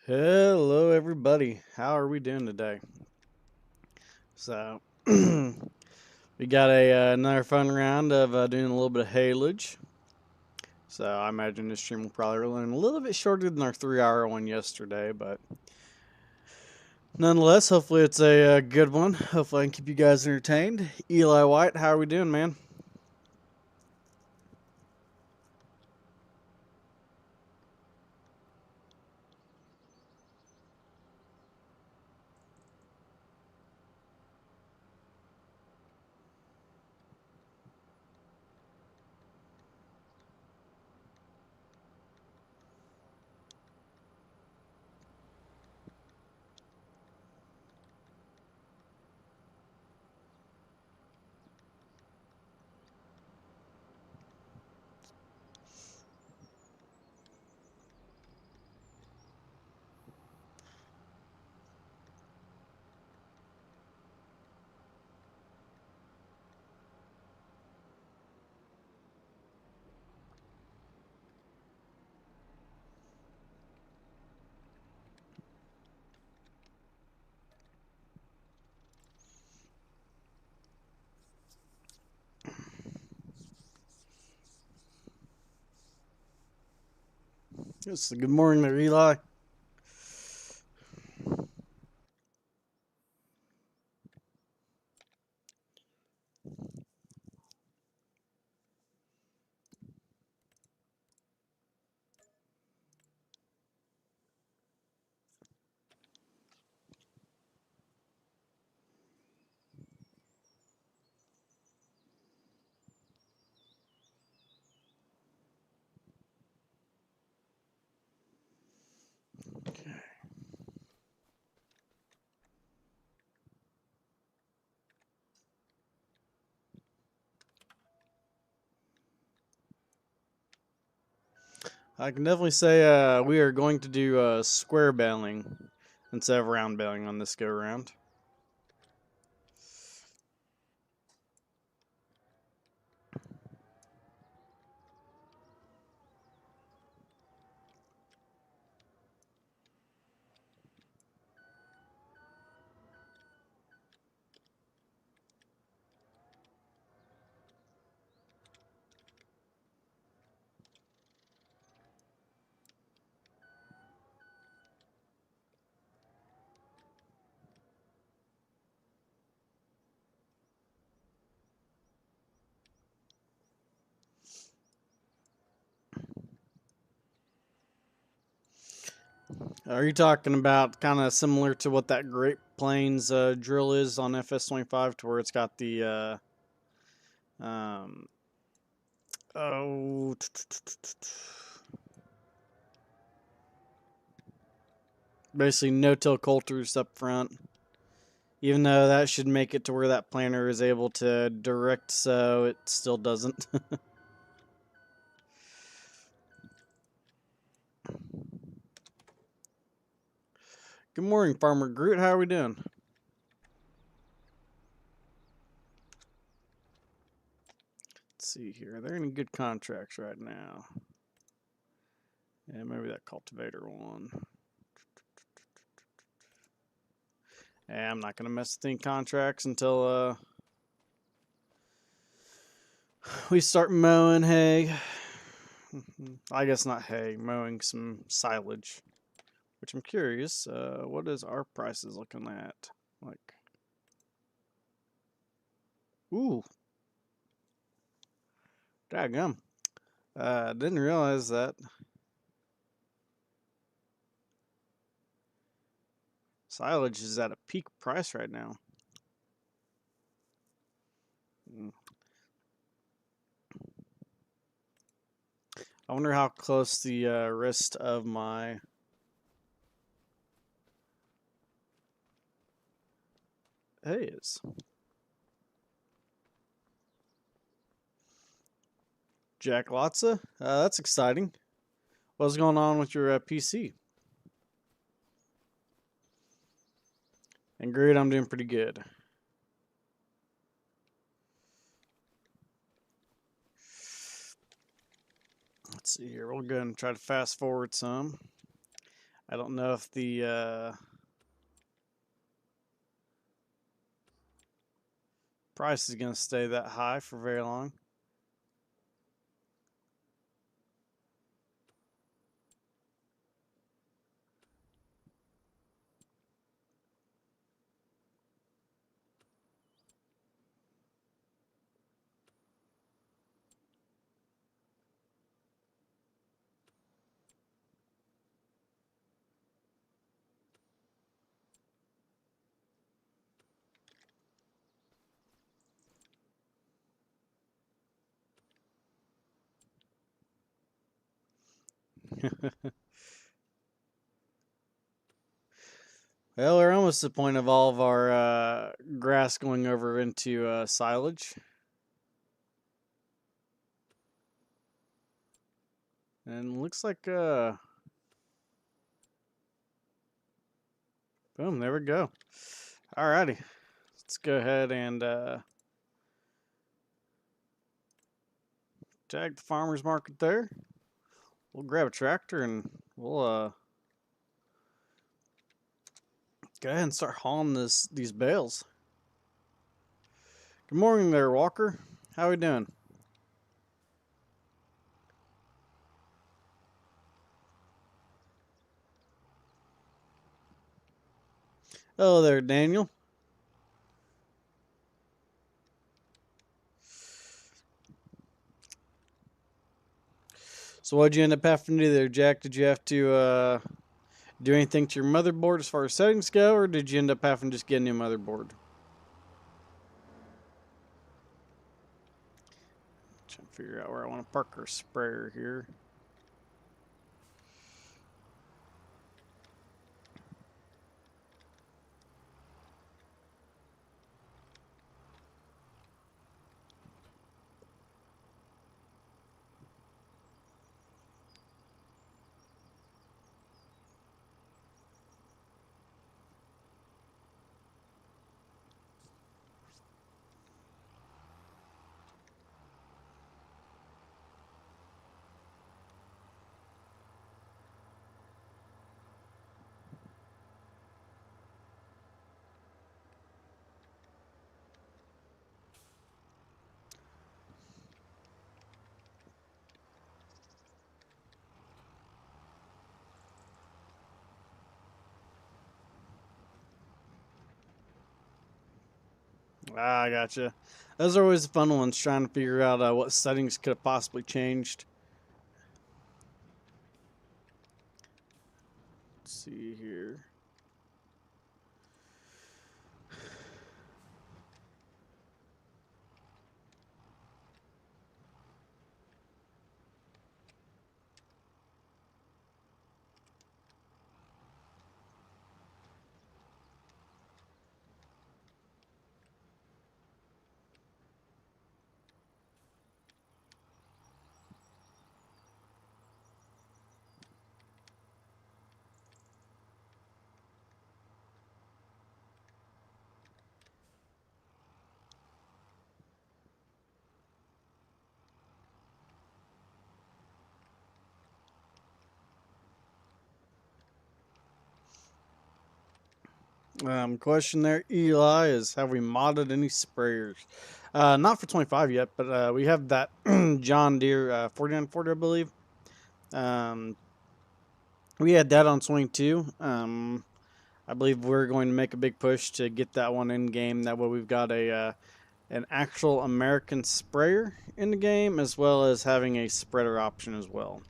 Hello, everybody. How are we doing today? So, we got another fun round of doing a little bit of haylage. So, I imagine this stream will probably run a little bit shorter than our 3-hour one yesterday, but nonetheless, hopefully it's a good one. Hopefully, I can keep you guys entertained. Eli White, how are we doing, man? Yes, good morning there, Eli. I can definitely say we are going to do square baling instead of round baling on this go around. Are you talking about kind of similar to what that Great Plains drill is on FS25, to where it's got the oh, basically no-till coulters up front? Even though that should make it to where that planter is able to direct, so it still doesn't. Good morning, Farmer Groot. How are we doing? Let's see here. Are there any good contracts right now? Yeah, maybe that cultivator one. Yeah, I'm not gonna mess with any contracts until we start mowing hay. I guess not hay, mowing some silage. Which I'm curious, what is our prices looking at? Like, ooh, daggum. Didn't realize that silage is at a peak price right now. Mm. I wonder how close the rest of my hay is. Jack Lotza? That's exciting. What's going on with your PC? And great, I'm doing pretty good. Let's see here. We'll go ahead and try to fast forward some. I don't know if the price is going to stay that high for very long. Well, we're almost to the point of all of our grass going over into silage. And looks like, boom, there we go. Alrighty, let's go ahead and tag the farmer's market there. We'll grab a tractor and we'll go ahead and start hauling these bales. Good morning there, Walker. How we doing? Hello there, Daniel. So what'd you end up having to do there, Jack? Did you have to do anything to your motherboard as far as settings go, or did you end up having to just get a new motherboard? Trying to figure out where I want to park our sprayer here. Ah, I gotcha. Those are always the fun ones, trying to figure out what settings could have possibly changed. Let's see here. Question there, Eli, is have we modded any sprayers? Not for 25 yet, but we have that John Deere 4940, I believe. We had that on 22. I believe we're going to make a big push to get that one in game. That way, we've got a an actual American sprayer in the game, as well as having a spreader option as well.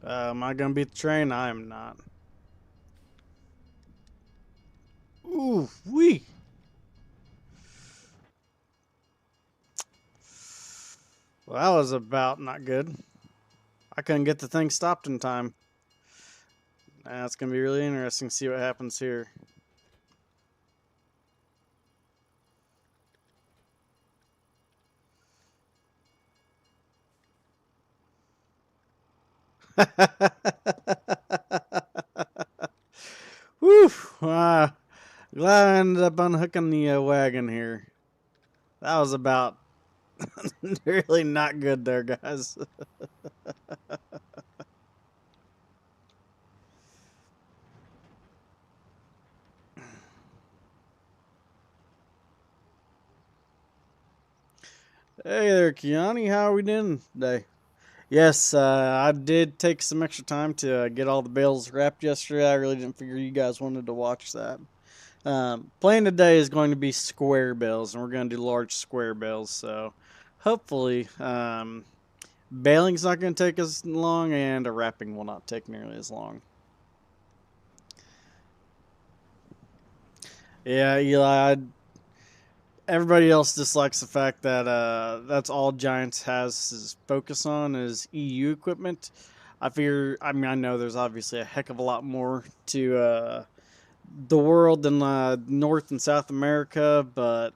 Am I going to beat the train? I am not. Ooh, wee. Well, that was about not good. I couldn't get the thing stopped in time. It's going to be really interesting to see what happens here. Whew. Glad I ended up unhooking the wagon here. That was about really not good there, guys. Hey there, Kiani. How are we doing today? Yes, I did take some extra time to get all the bales wrapped yesterday. I really didn't figure you guys wanted to watch that. Plan today is going to be square bales, and we're going to do large square bales. So hopefully, baling's not going to take as long, and a wrapping will not take nearly as long. Yeah, Eli, everybody else dislikes the fact that that's all Giants has his focus on is EU equipment. I mean, I know there's obviously a heck of a lot more to the world than North and South America, but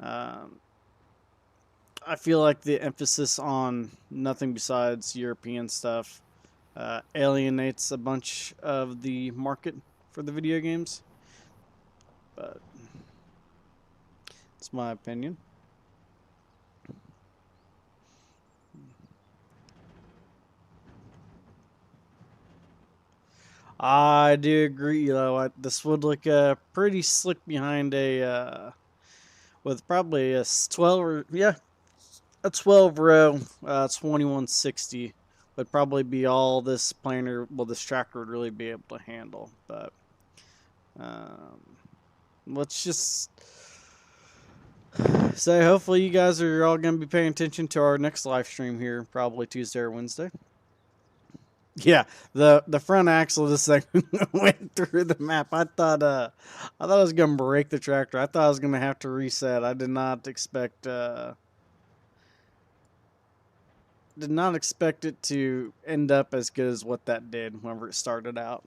um, I feel like the emphasis on nothing besides European stuff alienates a bunch of the market for the video games. But it's my opinion. I do agree. This would look pretty slick behind a with probably a 12 or yeah, a 12 row 2160 would probably be all this planer. Well, this tractor would really be able to handle. But um, let's just say hopefully you guys are all going to be paying attention to our next live stream here, probably Tuesday or Wednesday. Yeah, the front axle of this thing went through the map. I thought I was gonna break the tractor. I thought I was gonna have to reset. I did not expect it to end up as good as what that did whenever it started out.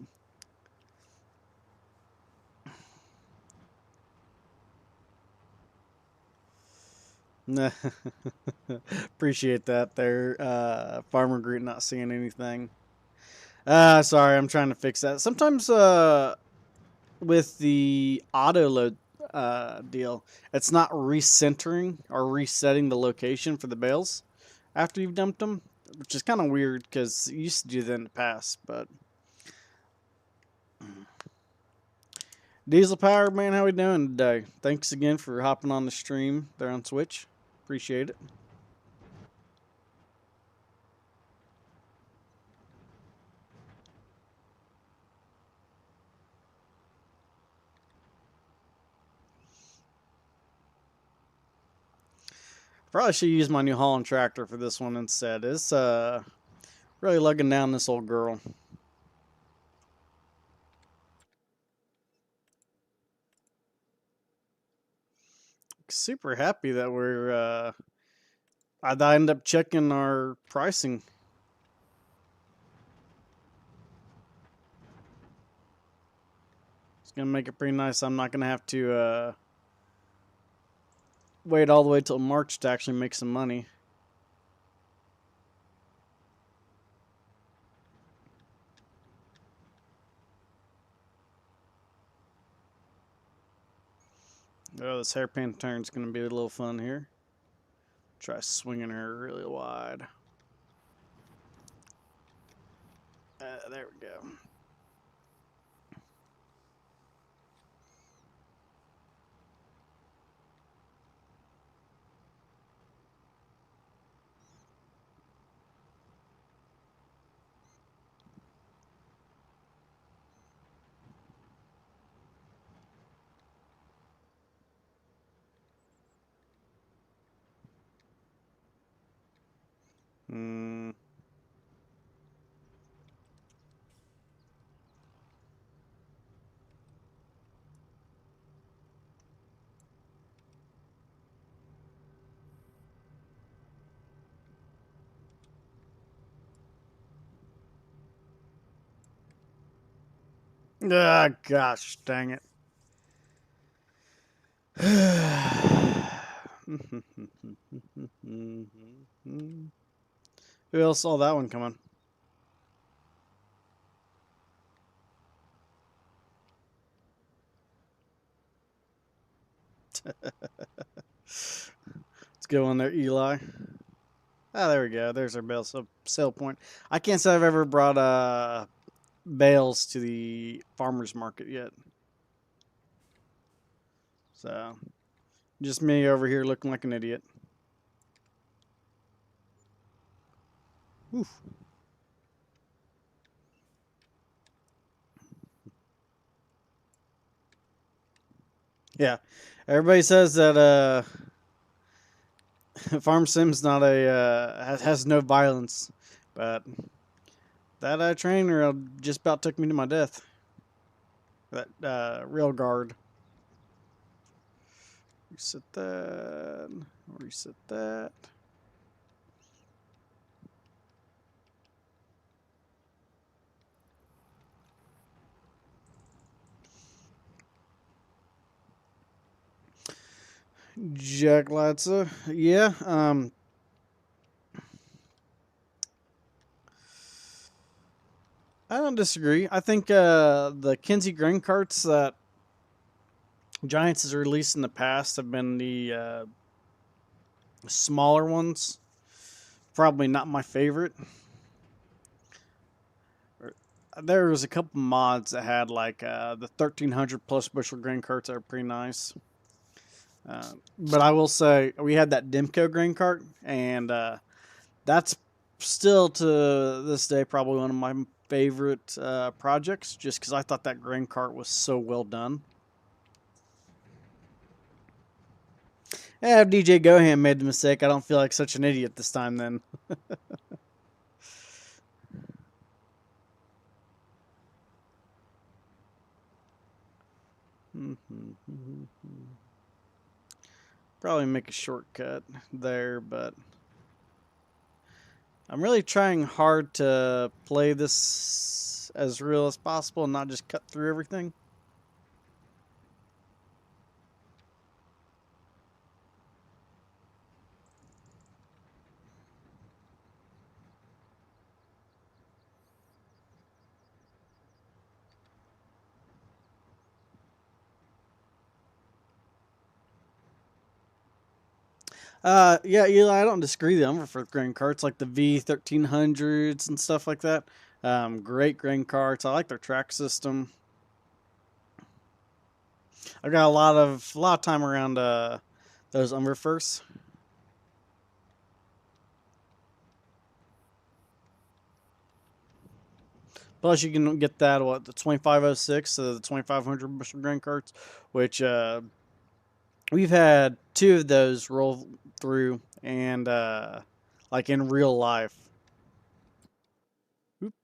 Appreciate that there, Farmer Groot not seeing anything. Sorry, I'm trying to fix that. Sometimes with the auto load deal, it's not recentering or resetting the location for the bales after you've dumped them, which is kind of weird because you used to do that in the past. But Diesel Power Man, how we doing today? Thanks again for hopping on the stream there on Switch. Appreciate it. Probably should use my New Holland tractor for this one instead. It's really lugging down this old girl. Super happy that I end up checking our pricing. It's gonna make it pretty nice. I'm not gonna have to wait all the way till March to actually make some money. Oh, this hairpin turn's gonna be a little fun here. Try swinging her really wide. There we go. Hmm. Ah, gosh, dang it. Who else saw that one coming? Let's go on there, Eli. Ah, there we go. There's our bale sale point. I can't say I've ever brought bales to the farmer's market yet. So, just me over here looking like an idiot. Oof. Yeah. Everybody says that Farm Sim's not a has no violence, but that trainer just about took me to my death. That rail guard. Reset that. Reset that. Jack Latza. Yeah. I don't disagree. I think the Kinsey grain carts that Giants has released in the past have been the smaller ones. Probably not my favorite. There was a couple mods that had like the 1300 plus bushel grain carts that are pretty nice. But I will say we had that Dimco grain cart, and that's still to this day probably one of my favorite projects, just because I thought that grain cart was so well done. Yeah, if DJ Goham made the mistake, I don't feel like such an idiot this time then. Probably make a shortcut there, but I'm really trying hard to play this as real as possible and not just cut through everything. Yeah, Eli, I don't disagree. The Umberford grain carts, like the V1300s and stuff like that, great grain carts. I like their track system. I've got a lot of time around those Umberfirsts. Plus, you can get that the 2506, the 2500 bushel grain carts, which we've had two of those roll through, and like in real life. Oop.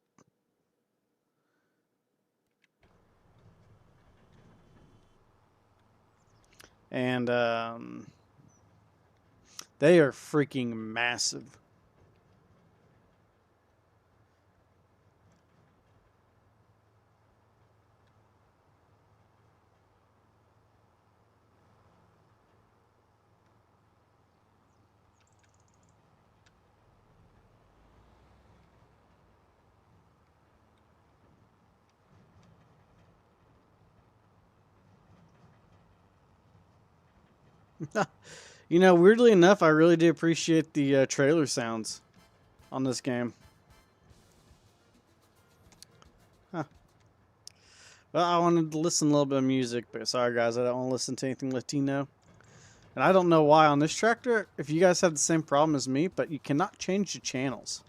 And they are freaking massive. You know, weirdly enough, I really do appreciate the trailer sounds on this game. Huh. Well, I wanted to listen to a little bit of music, but sorry guys, I don't want to listen to anything Latino. And I don't know why on this tractor, if you guys have the same problem as me, but you cannot change the channels.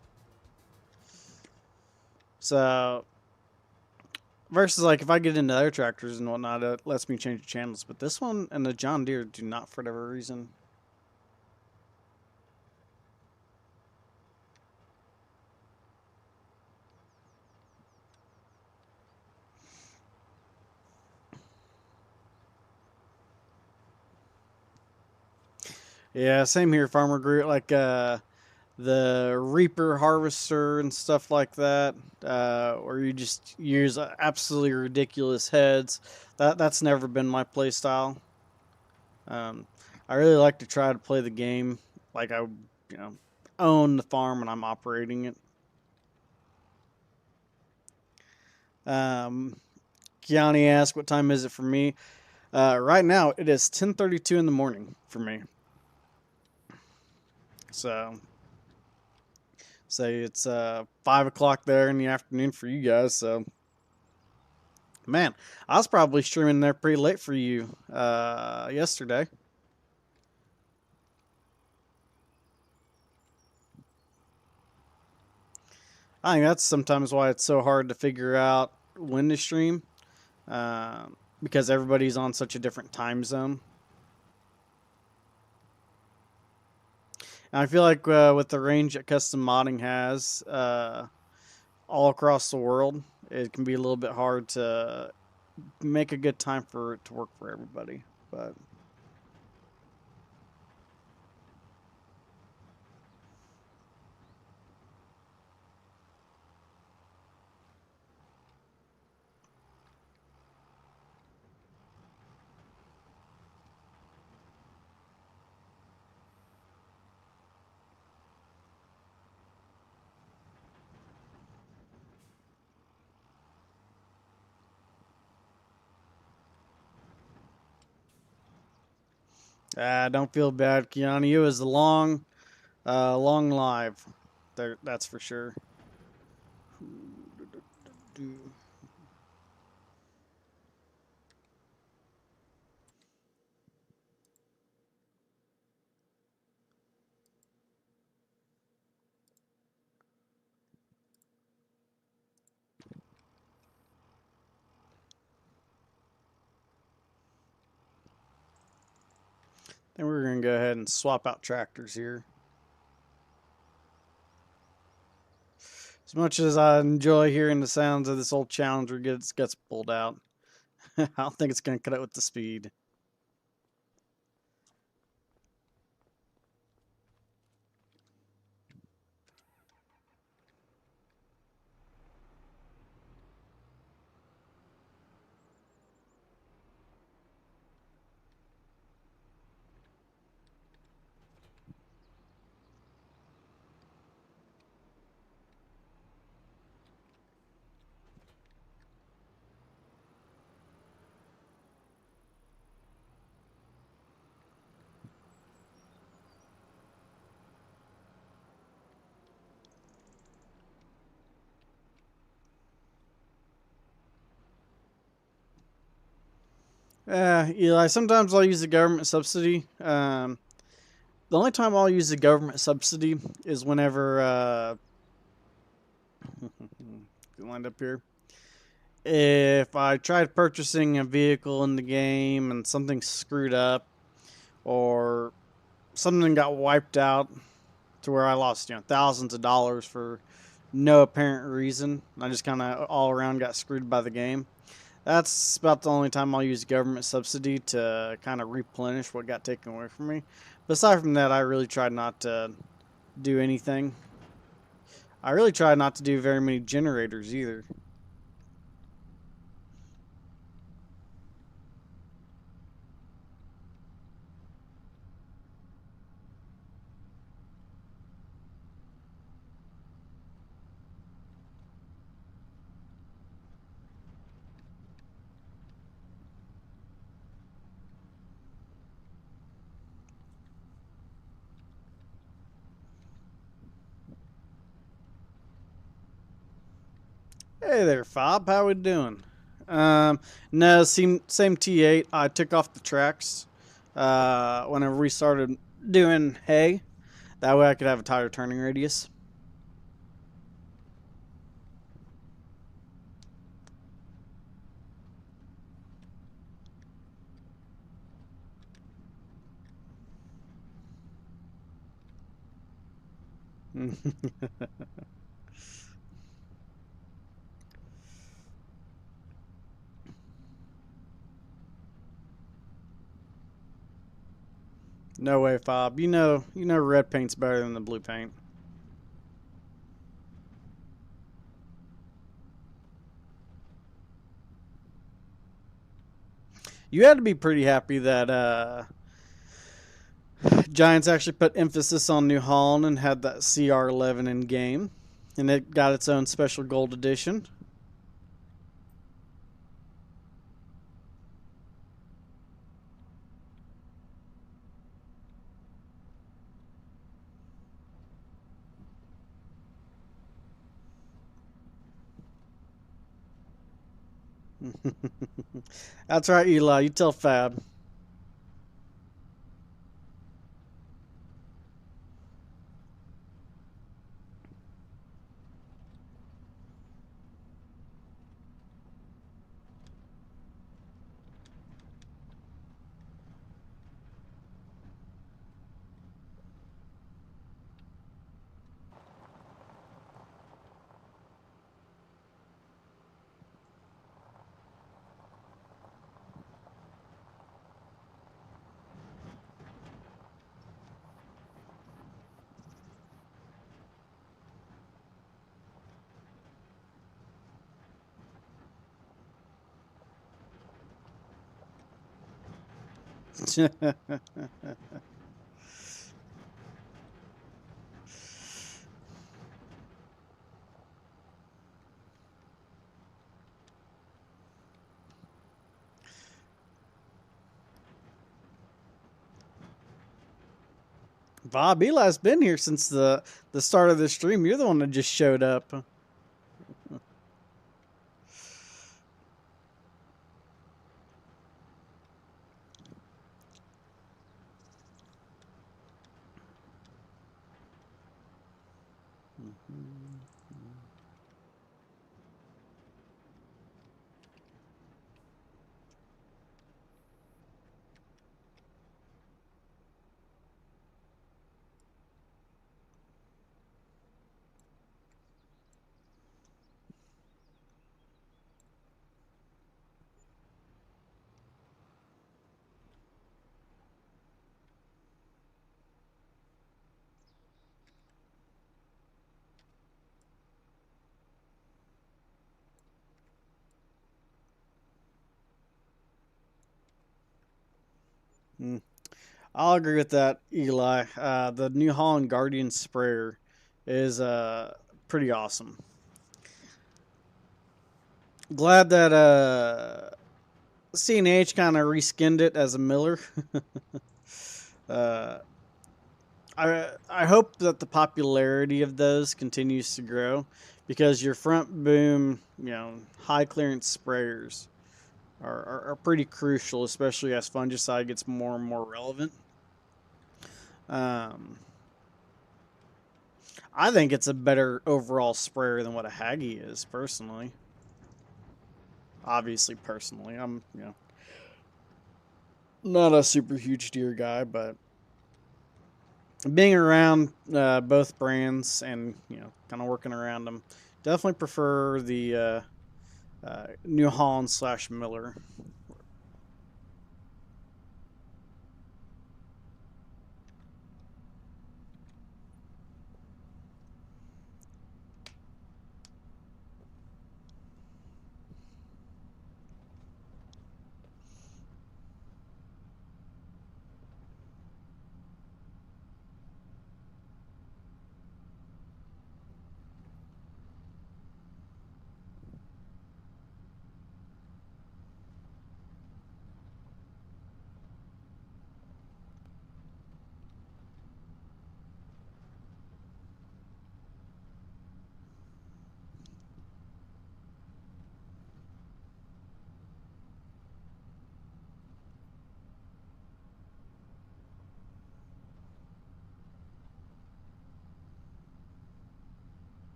So, versus like if I get into other tractors and whatnot, it lets me change the channels. But this one and the John Deere do not for whatever reason. Yeah, same here, Farmer Groot. Like, the Reaper Harvester and stuff like that, or you just use absolutely ridiculous heads. That's never been my play style. Um, I really like to try to play the game like I, you know, own the farm and I'm operating it. Um, Kiani asked, "What time is it for me?" Right now, it is 10:32 in the morning for me. So say it's 5 o'clock there in the afternoon for you guys. So man, I was probably streaming there pretty late for you yesterday. I think that's sometimes why it's so hard to figure out when to stream, because everybody's on such a different time zone. And I feel like with the range that custom modding has all across the world, it can be a little bit hard to make a good time for it to work for everybody. But don't feel bad, Kiani. It was a long live. There, that's for sure. Then we're gonna go ahead and swap out tractors here. As much as I enjoy hearing the sounds of this old Challenger gets pulled out, I don't think it's gonna cut it with the speed. Eli, sometimes I'll use the government subsidy. The only time I'll use the government subsidy is whenever lined up here. If I tried purchasing a vehicle in the game and something screwed up, or something got wiped out to where I lost thousands of dollars for no apparent reason, I just kind of all around got screwed by the game. That's about the only time I'll use government subsidy to kind of replenish what got taken away from me. But aside from that, I really try not to do anything. I really try not to do very many generators either. Hey there, Fob. How we doing? No, same T8. I took off the tracks whenever we started doing hay. That way I could have a tighter turning radius. No way, Fob. You know red paint's better than the blue paint. You had to be pretty happy that Giants actually put emphasis on New Holland and had that CR11 in game, and it got its own special gold edition. That's right, Eli. You tell Fab. Bob, Eli's been here since the start of the stream. You're the one that just showed up. Mm. I'll agree with that, Eli. The New Holland Guardian sprayer is pretty awesome. Glad that CNH kind of reskinned it as a Miller. uh, I hope that the popularity of those continues to grow because your front boom, high clearance sprayers are pretty crucial, especially as fungicide gets more and more relevant. Um, I think it's a better overall sprayer than what a Haggy is, personally. Obviously, personally, I'm not a super huge deer guy, but being around both brands and kind of working around them, definitely prefer the New Holland / Miller.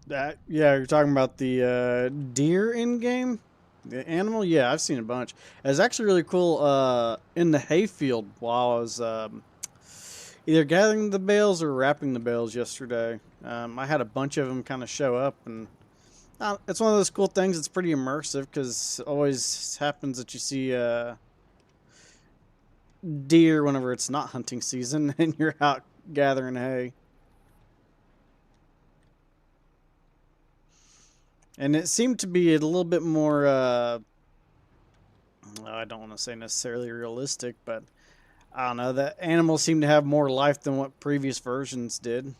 Yeah, you're talking about the deer in game, the animal. Yeah, I've seen a bunch. It's actually really cool. In the hayfield while I was either gathering the bales or wrapping the bales yesterday, I had a bunch of them kind of show up, and it's one of those cool things. It's pretty immersive because it always happens that you see deer whenever it's not hunting season and you're out gathering hay. And it seemed to be a little bit more, I don't want to say necessarily realistic, but I don't know, that animals seem to have more life than what previous versions did.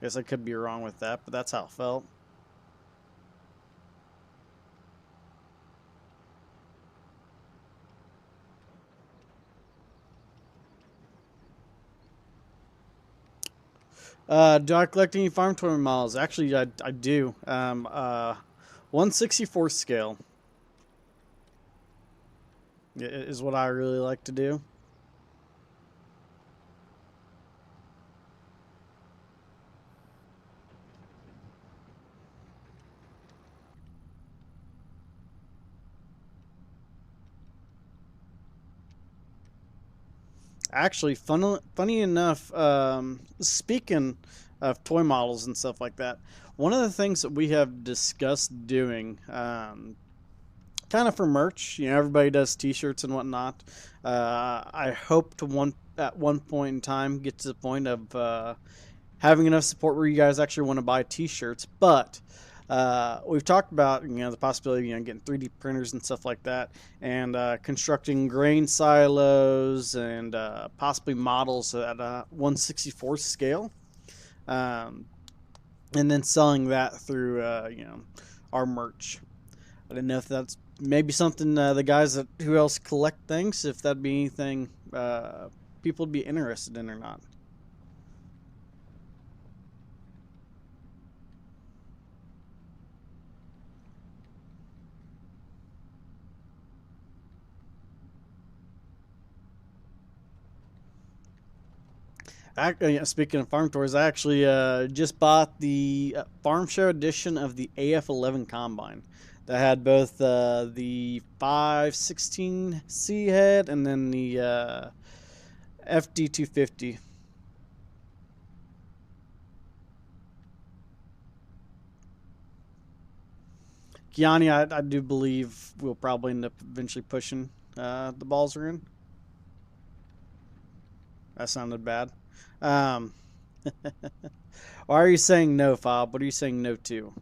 Guess I could be wrong with that, but that's how it felt. Do I collect any farm toy models? Actually, I do. 1/64 scale is what I really like to do. Actually, funny enough, speaking of toy models and stuff like that, one of the things that we have discussed doing, kind of for merch, everybody does T-shirts and whatnot. I hope to at one point in time get to the point of having enough support where you guys actually want to buy T-shirts, but we've talked about the possibility of getting 3D printers and stuff like that, and constructing grain silos and possibly models at a 1/64 scale, um, and then selling that through our merch. I didn't know if that's maybe something the guys that who else collect things, if that'd be anything people would be interested in or not. Speaking of farm tours, I actually just bought the farm show edition of the AF11 combine that had both the 516C head and then the FD250. Kiani, I do believe we'll probably end up eventually pushing the balls are in. That sounded bad. Um, why are you saying no, Fob? What are you saying no to?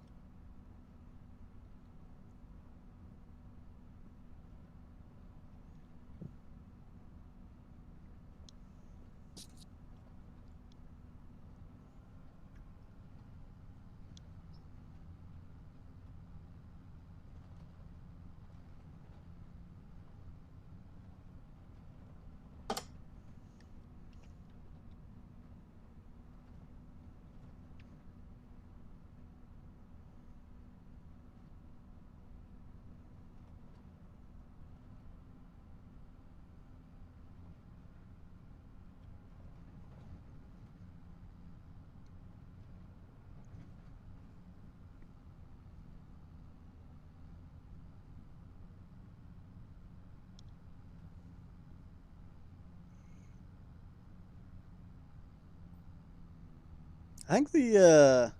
I think the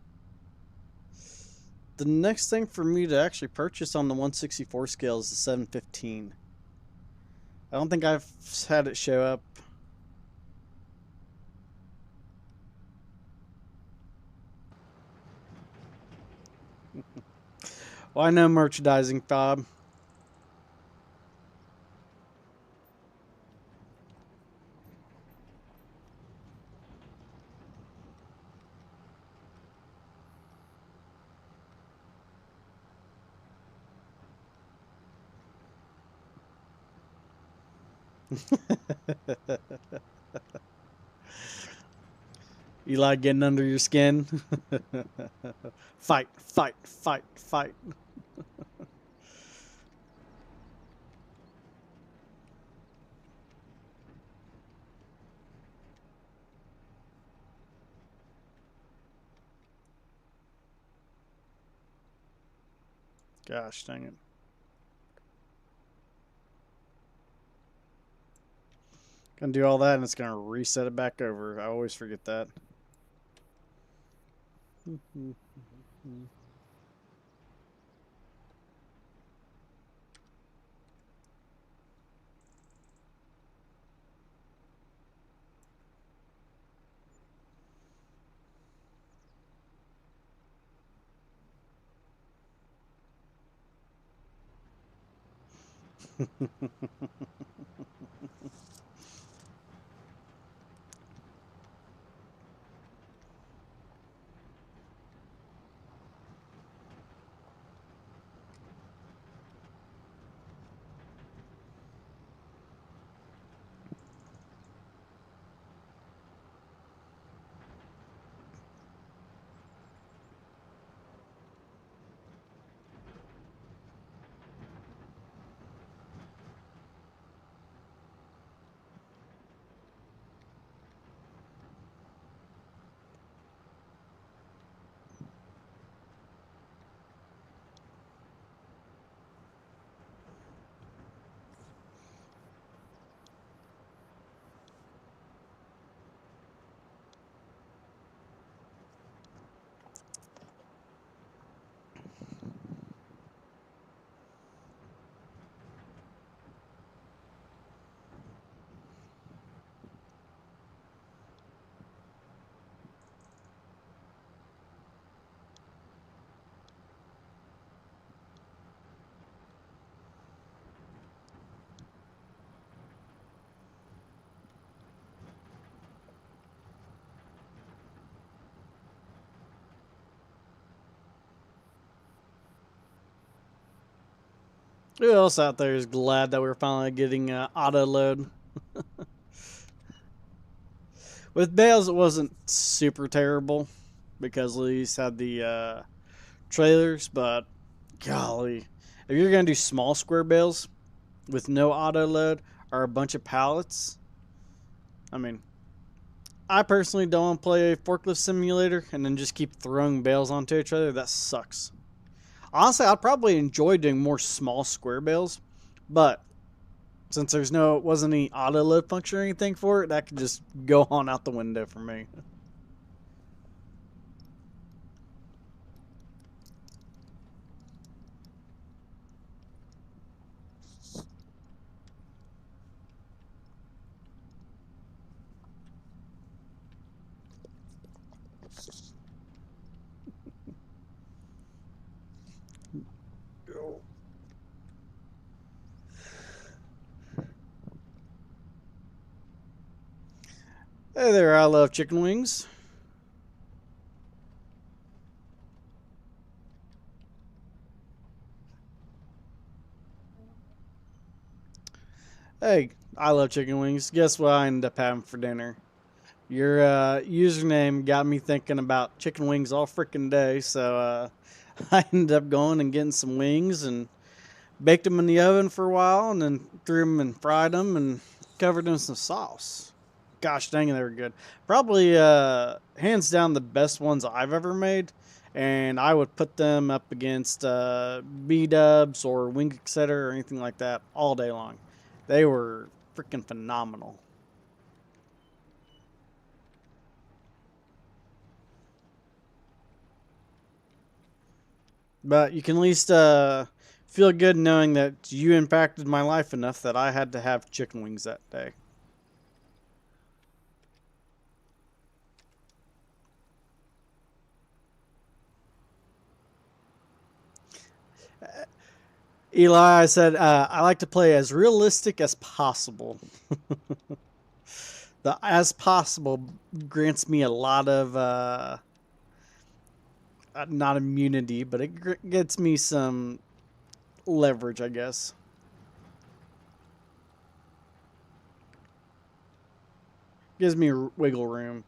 next thing for me to actually purchase on the 1/64 scale is the 715. I don't think I've had it show up. Why no merchandising, Bob? Eli getting under your skin. Fight, fight, fight, fight. Gosh dang it. Gonna do all that and it's gonna reset it back over. I always forget that. Who else out there is glad that we're finally getting auto load? With bales, it wasn't super terrible because at least had the trailers, but golly, if you're gonna do small square bales with no auto load or a bunch of pallets, I mean, I personally don't want to play a forklift simulator and then just keep throwing bales onto each other. That sucks. Honestly, I'd probably enjoy doing more small square bales, but since wasn't any auto load function or anything for it, that could just go on out the window for me. Hey there, I love chicken wings. Hey, I love chicken wings. Guess what I ended up having for dinner? Your username got me thinking about chicken wings all freaking day, so I ended up going and getting some wings and baked them in the oven for a while, and then threw them and fried them and covered them in some sauce. Gosh dang it, they were good. Probably hands down the best ones I've ever made, and I would put them up against B Dubs or Wing Etc. or anything like that all day long. They were freaking phenomenal. But you can at least feel good knowing that you impacted my life enough that I had to have chicken wings that day. Eli, I said, I like to play as realistic as possible. The as possible grants me a lot of, not immunity, but it gets me some leverage, I guess. Gives me wiggle room.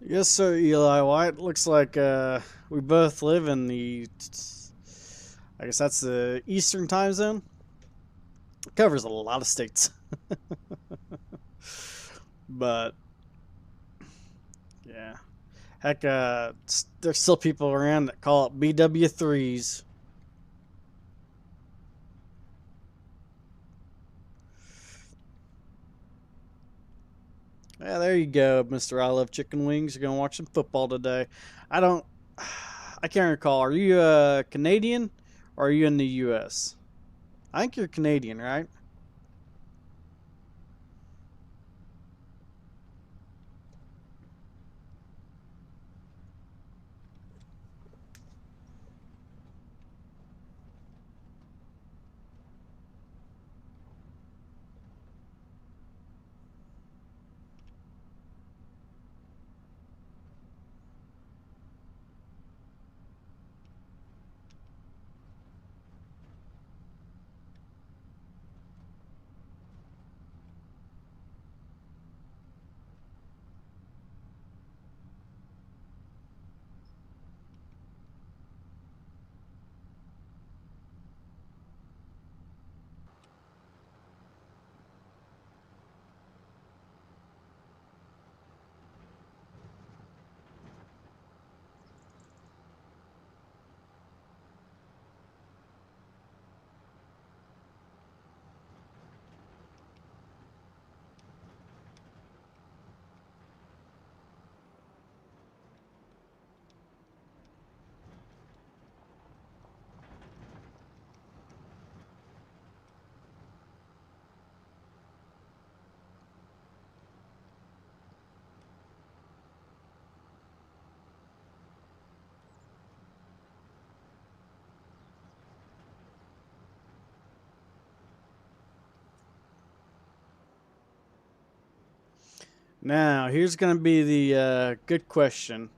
Yes, sir, Eli White. Looks like we both live in the, I guess that's the Eastern time zone. Covers a lot of states. But, yeah. Heck, there's still people around that call it BW3s. Yeah, there you go, Mr. I Love Chicken Wings. You're going to watch some football today. I don't, I can't recall. Are you Canadian or are you in the U.S.? I think you're Canadian, right? Now, here's going to be the good question.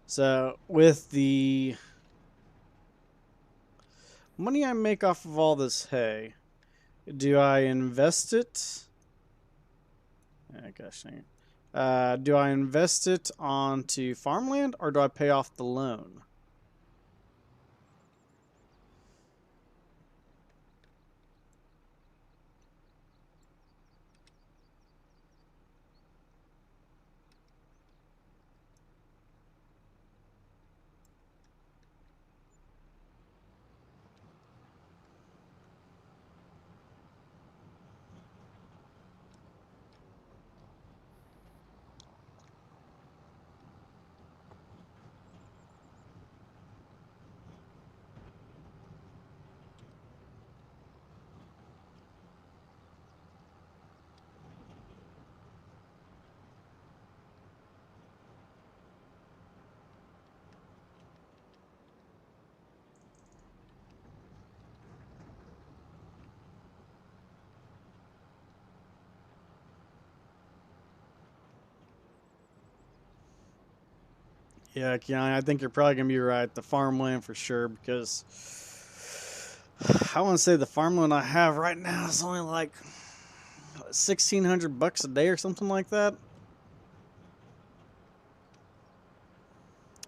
So, with the money I make off of all this hay, do I invest it? Gosh dang it. Do I invest it onto farmland or do I pay off the loan? Yeah, Keanu, I think you're probably gonna be right. The farmland for sure, because I want to say the farmland I have right now is only like $1,600 a day or something like that.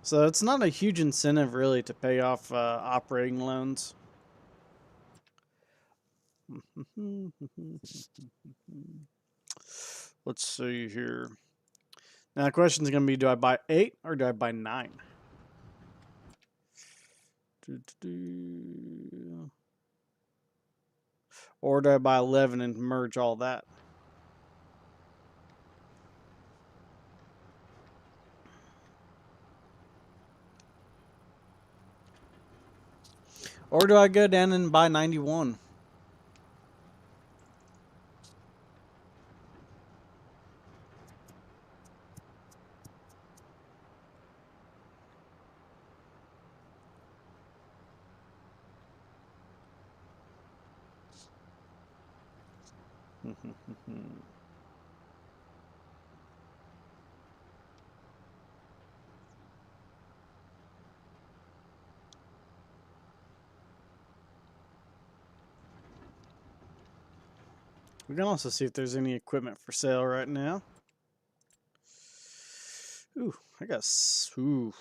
So it's not a huge incentive really to pay off operating loans. Let's see here. Now the question is going to be, do I buy 8 or do I buy 9? Or do I buy 11 and merge all that? Or do I go down and buy 91? We can also see if there's any equipment for sale right now. Ooh, I got... Ooh.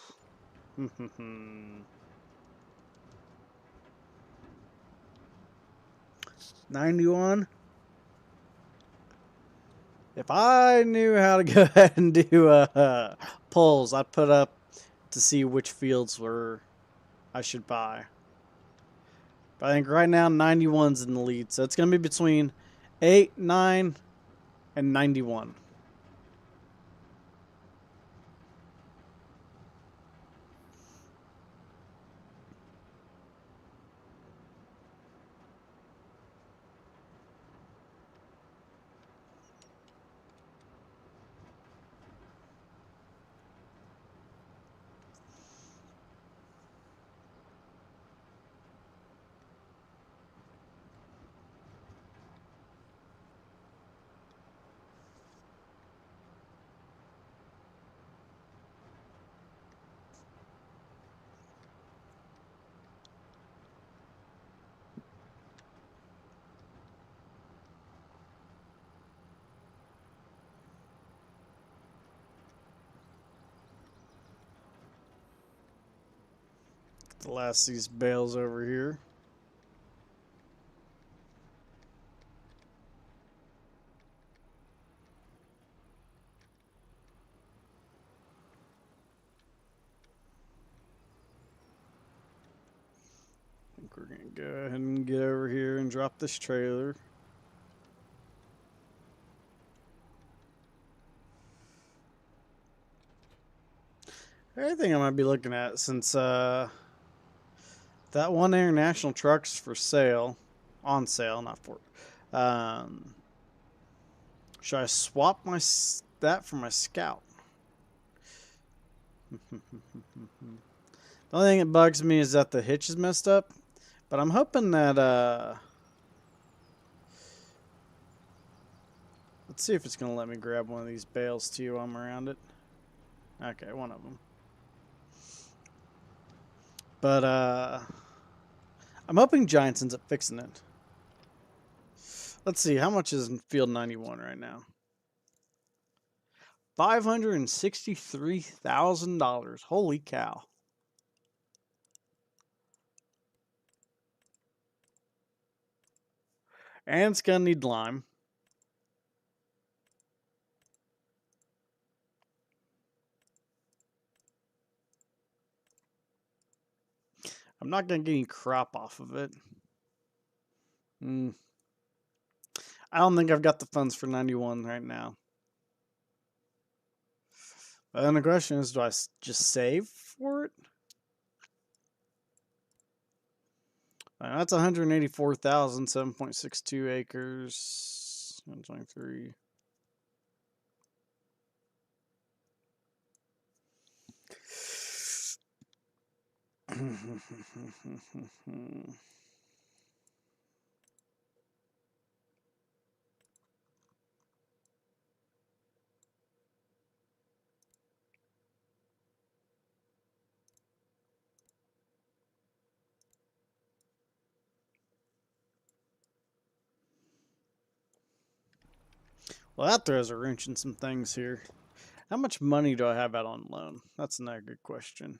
91. If I knew how to go ahead and do polls, I'd put up to see which fields were I should buy. But I think right now 91's in the lead, so it's going to be between 8, 9, and 91. The last of these bales over here. I think we're going to go ahead and get over here and drop this trailer. I think I might be looking at, since that one international truck's for sale, on sale, not for. Should I swap that for my Scout? The only thing that bugs me is that the hitch is messed up, but I'm hoping that let's see if it's gonna let me grab one of these bales too while I'm around it. Okay, one of them. But I'm hoping Giants ends up fixing it. Let's see, how much is in field 91 right now? $563,000. Holy cow. And it's gonna need lime. I'm not gonna get any crop off of it. I don't think I've got the funds for 91 right now. But then the question is, do I just save for it? That's 184,000, 7.62 acres, 123. Well, that throws a wrench in some things here. How much money do I have out on loan? That's another good question.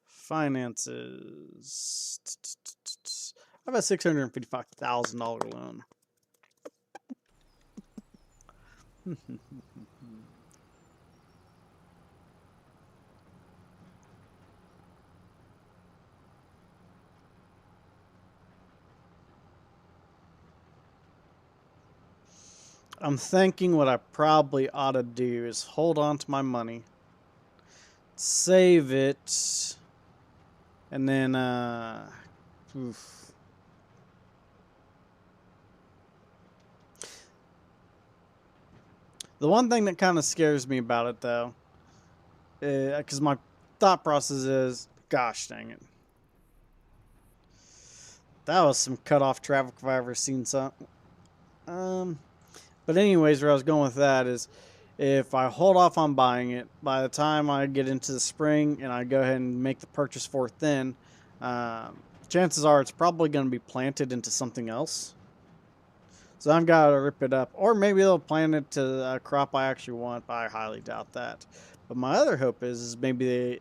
Finances. I have a $655,000 loan. I'm thinking what I probably ought to do is hold on to my money, save it, and then, oof. The one thing that kind of scares me about it, though, because my thought process is, gosh dang it. That was some cut off traffic if I ever seen something. But anyways, where I was going with that is, if I hold off on buying it, by the time I get into the spring and I go ahead and make the purchase for it then, chances are it's probably going to be planted into something else. So I've got to rip it up. Or maybe they'll plant it to a crop I actually want, but I highly doubt that. But my other hope is maybe they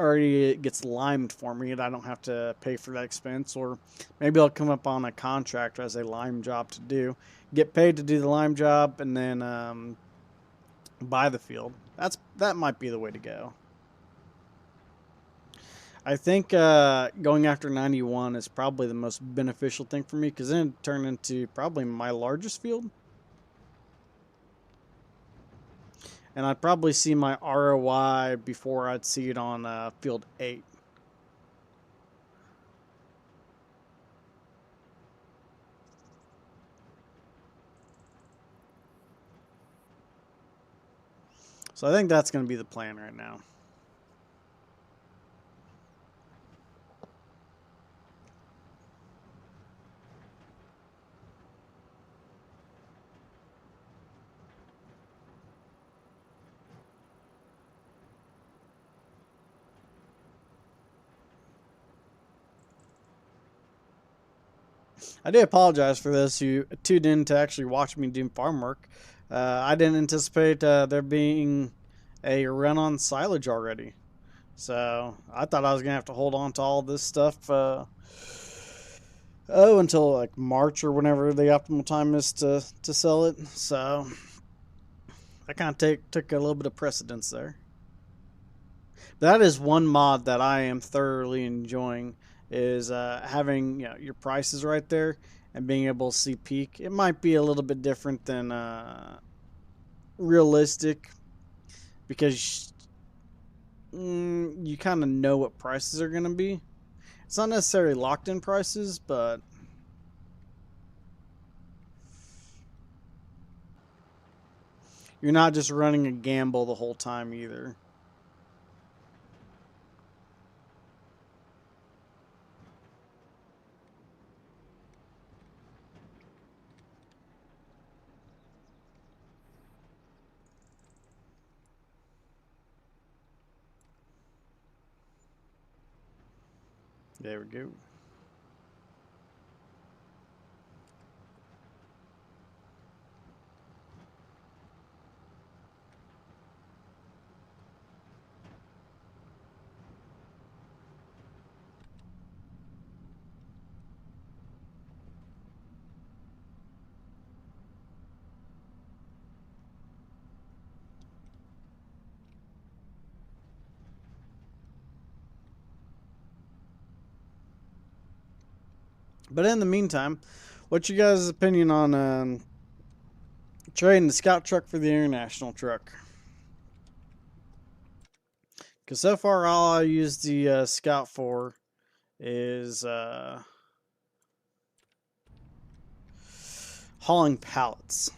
already gets limed for me and I don't have to pay for that expense. Or maybe I'll come up on a contract as a lime job to do. Get paid to do the lime job and then buy the field. That might be the way to go. I think going after 91 is probably the most beneficial thing for me because then it turned into probably my largest field. And I'd probably see my ROI before I'd see it on field 8. So I think that's going to be the plan right now. I do apologize for those who tuned in to actually watch me do farm work. I didn't anticipate there being a run on silage already. So I thought I was going to have to hold on to all this stuff until like March or whenever the optimal time is to sell it. So I kind of took a little bit of precedence there. That is one mod that I am thoroughly enjoying is having your prices right there and being able to see peak. It might be a little bit different than realistic because you kind of know what prices are going to be. It's not necessarily locked in prices, but you're not just running a gamble the whole time either. There we go. But in the meantime, what's your guys' opinion on trading the scout truck for the international truck? Because so far, all I use the scout for is hauling pallets.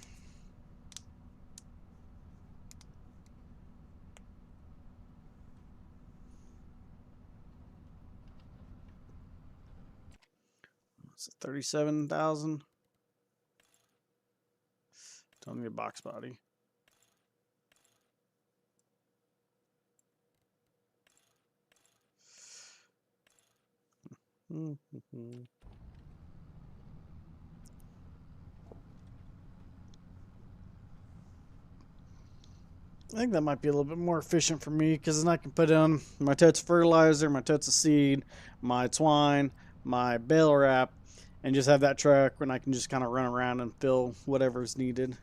It's 37,000. Tell me a box body. I think that might be a little bit more efficient for me because then I can put in my totes of fertilizer, my totes of seed, my twine, my bale wrap, and just have that truck when I can just kind of run around and fill whatever's needed.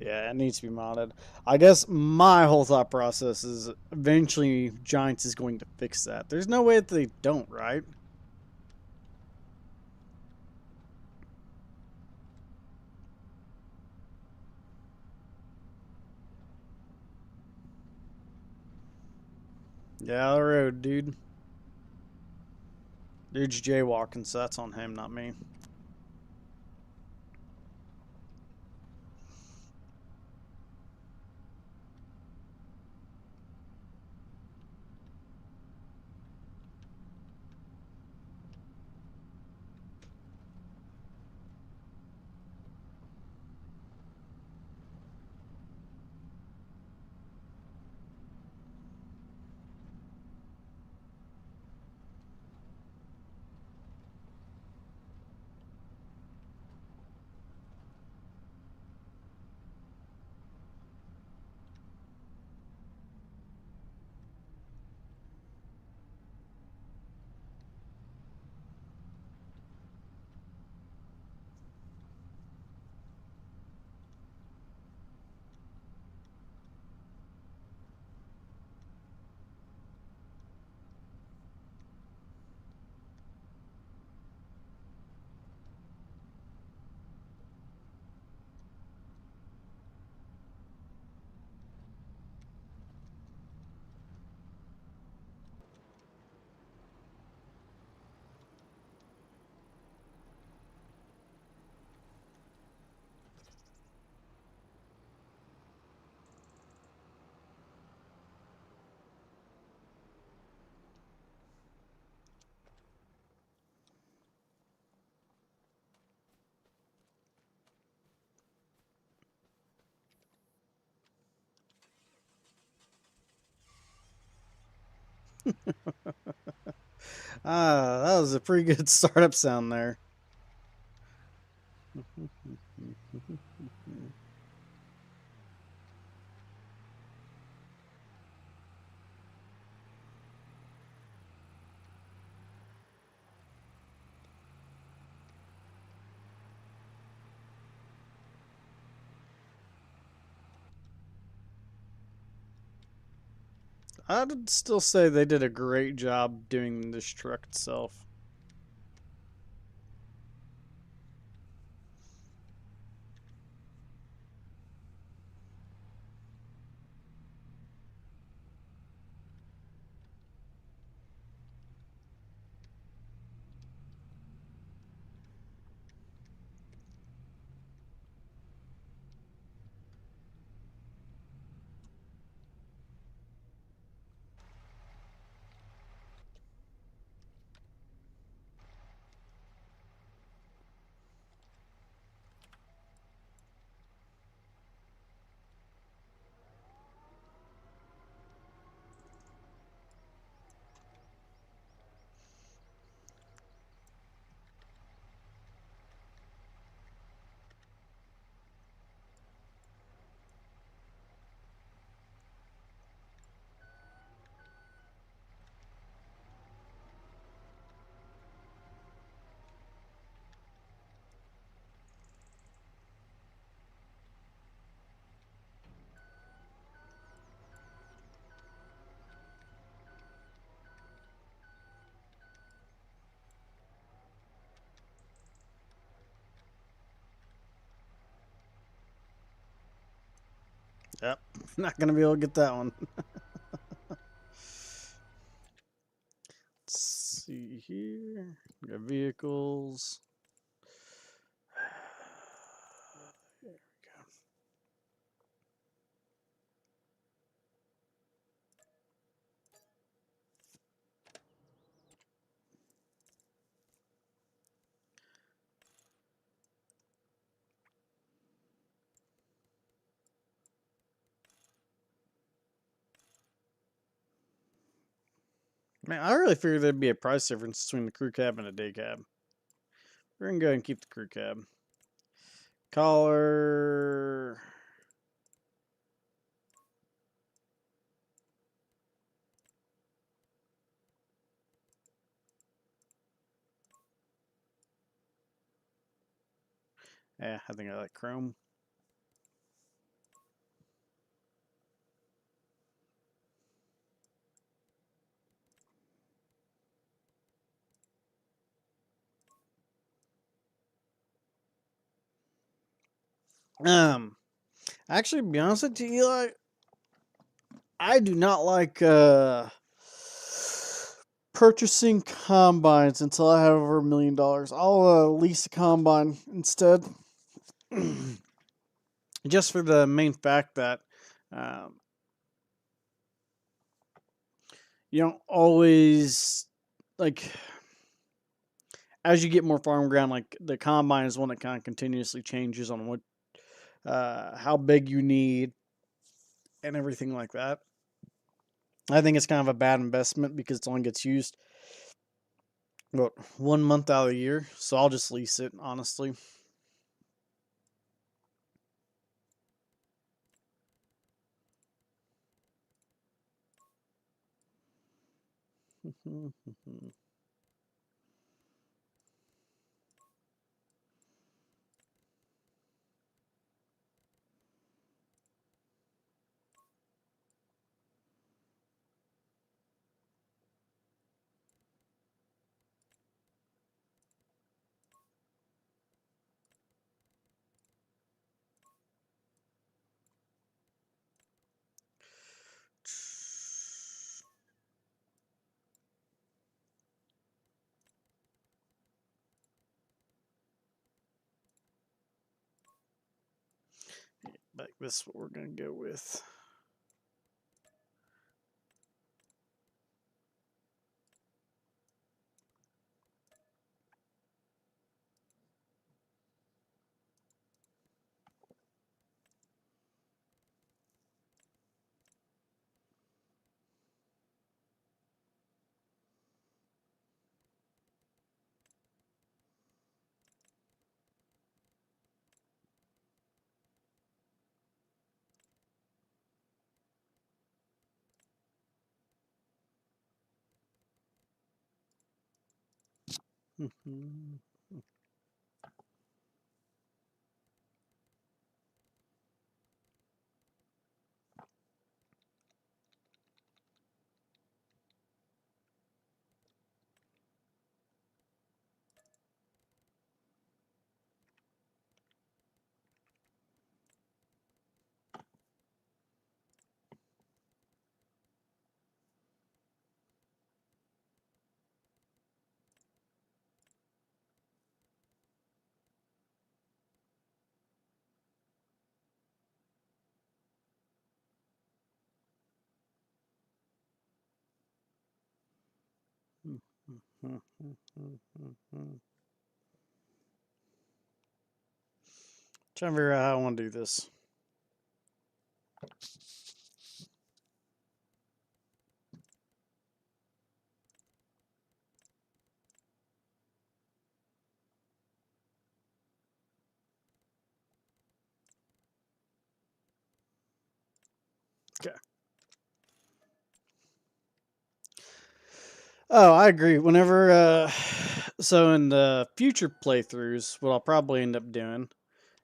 Yeah, it needs to be modded. I guess my whole thought process is eventually Giants is going to fix that. There's no way that they don't, right? Yeah, the road, dude. Dude's jaywalking, so that's on him, not me. Ah, that was a pretty good startup sound there. I'd still say they did a great job doing this truck itself. Yep, not gonna be able to get that one. Let's see here. We got vehicles. There we go. Man, I really figured there'd be a price difference between the crew cab and a day cab. We're going to go ahead and keep the crew cab. Collar. Yeah, I think I like chrome. Actually, to be honest with you, Eli, I do not like purchasing combines until I have over $1 million. I'll lease a combine instead. Just for the main fact that um, you don't always, like, as you get more farm ground, like the combine is one that kind of continuously changes on what how big you need and everything like that. I think it's kind of a bad investment because it only gets used about 1 month out of the year. So I'll just lease it, honestly. But this is what we're going to go with. Trying to figure out how I want to do this. Okay. Oh, I agree. Whenever, so in the future playthroughs, what I'll probably end up doing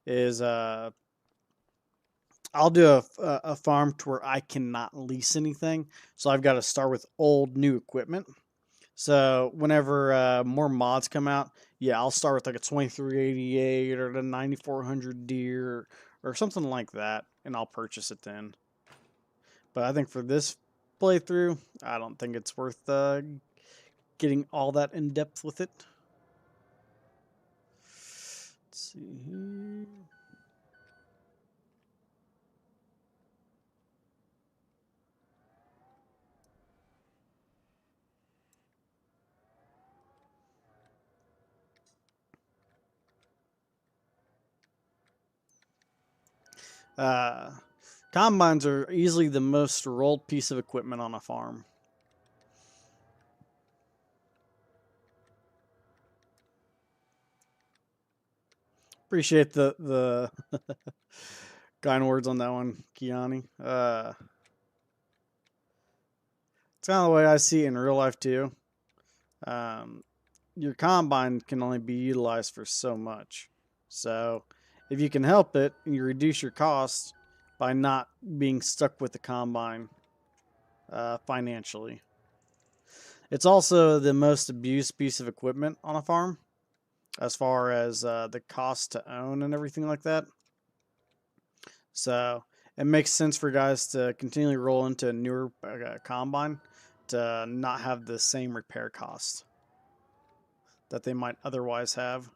is I'll do a farm to where I cannot lease anything. So I've got to start with old, new equipment. So whenever more mods come out, yeah, I'll start with like a 2388 or the 9400 deer or something like that, and I'll purchase it then. But I think for this playthrough, I don't think it's worth getting all that in depth with it. Let's see here. Uh, Combines are easily the most rolled piece of equipment on a farm. Appreciate the kind words on that one, Kiani. It's kind of the way I see it in real life too. Um, your combine can only be utilized for so much. So if you can help it, you reduce your costs by not being stuck with the combine financially. It's also the most abused piece of equipment on a farm as far as the cost to own and everything like that. So it makes sense for guys to continually roll into a newer combine to not have the same repair cost that they might otherwise have.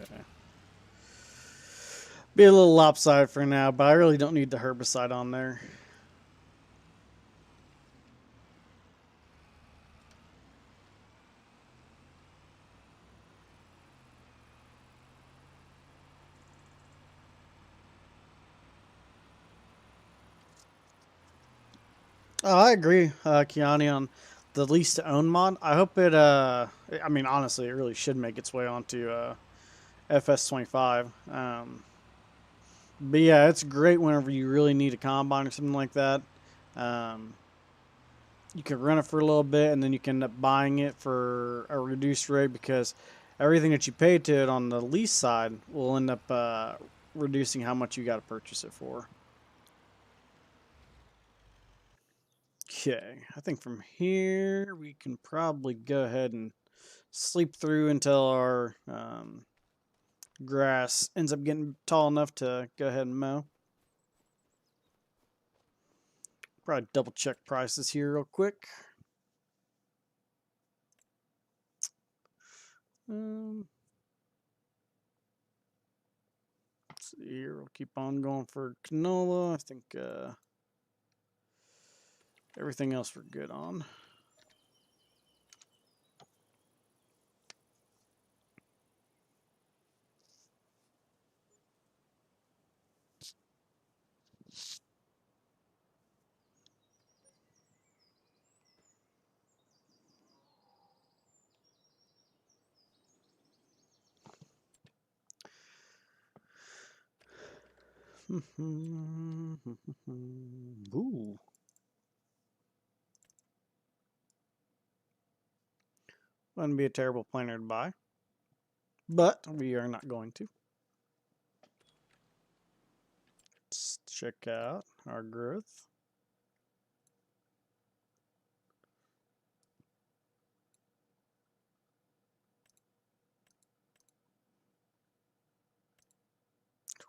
Okay. Be a little lopsided for now, but I really don't need the herbicide on there. Oh, I agree, Kiani, on the lease to own mod. I hope it. I mean, honestly, it really should make its way onto FS25. But yeah, it's great whenever you really need a combine or something like that. Um, you can rent it for a little bit, and then you can end up buying it for a reduced rate because everything that you pay to it on the lease side will end up reducing how much you got to purchase it for. Okay, I think from here we can probably go ahead and sleep through until our grass ends up getting tall enough to go ahead and mow. Probably double check prices here real quick. Um, let's see here. We'll keep on going for canola. I think everything else we're good on. Ooh. Wouldn't be a terrible planter to buy, but we are not going to. Let's check out our growth.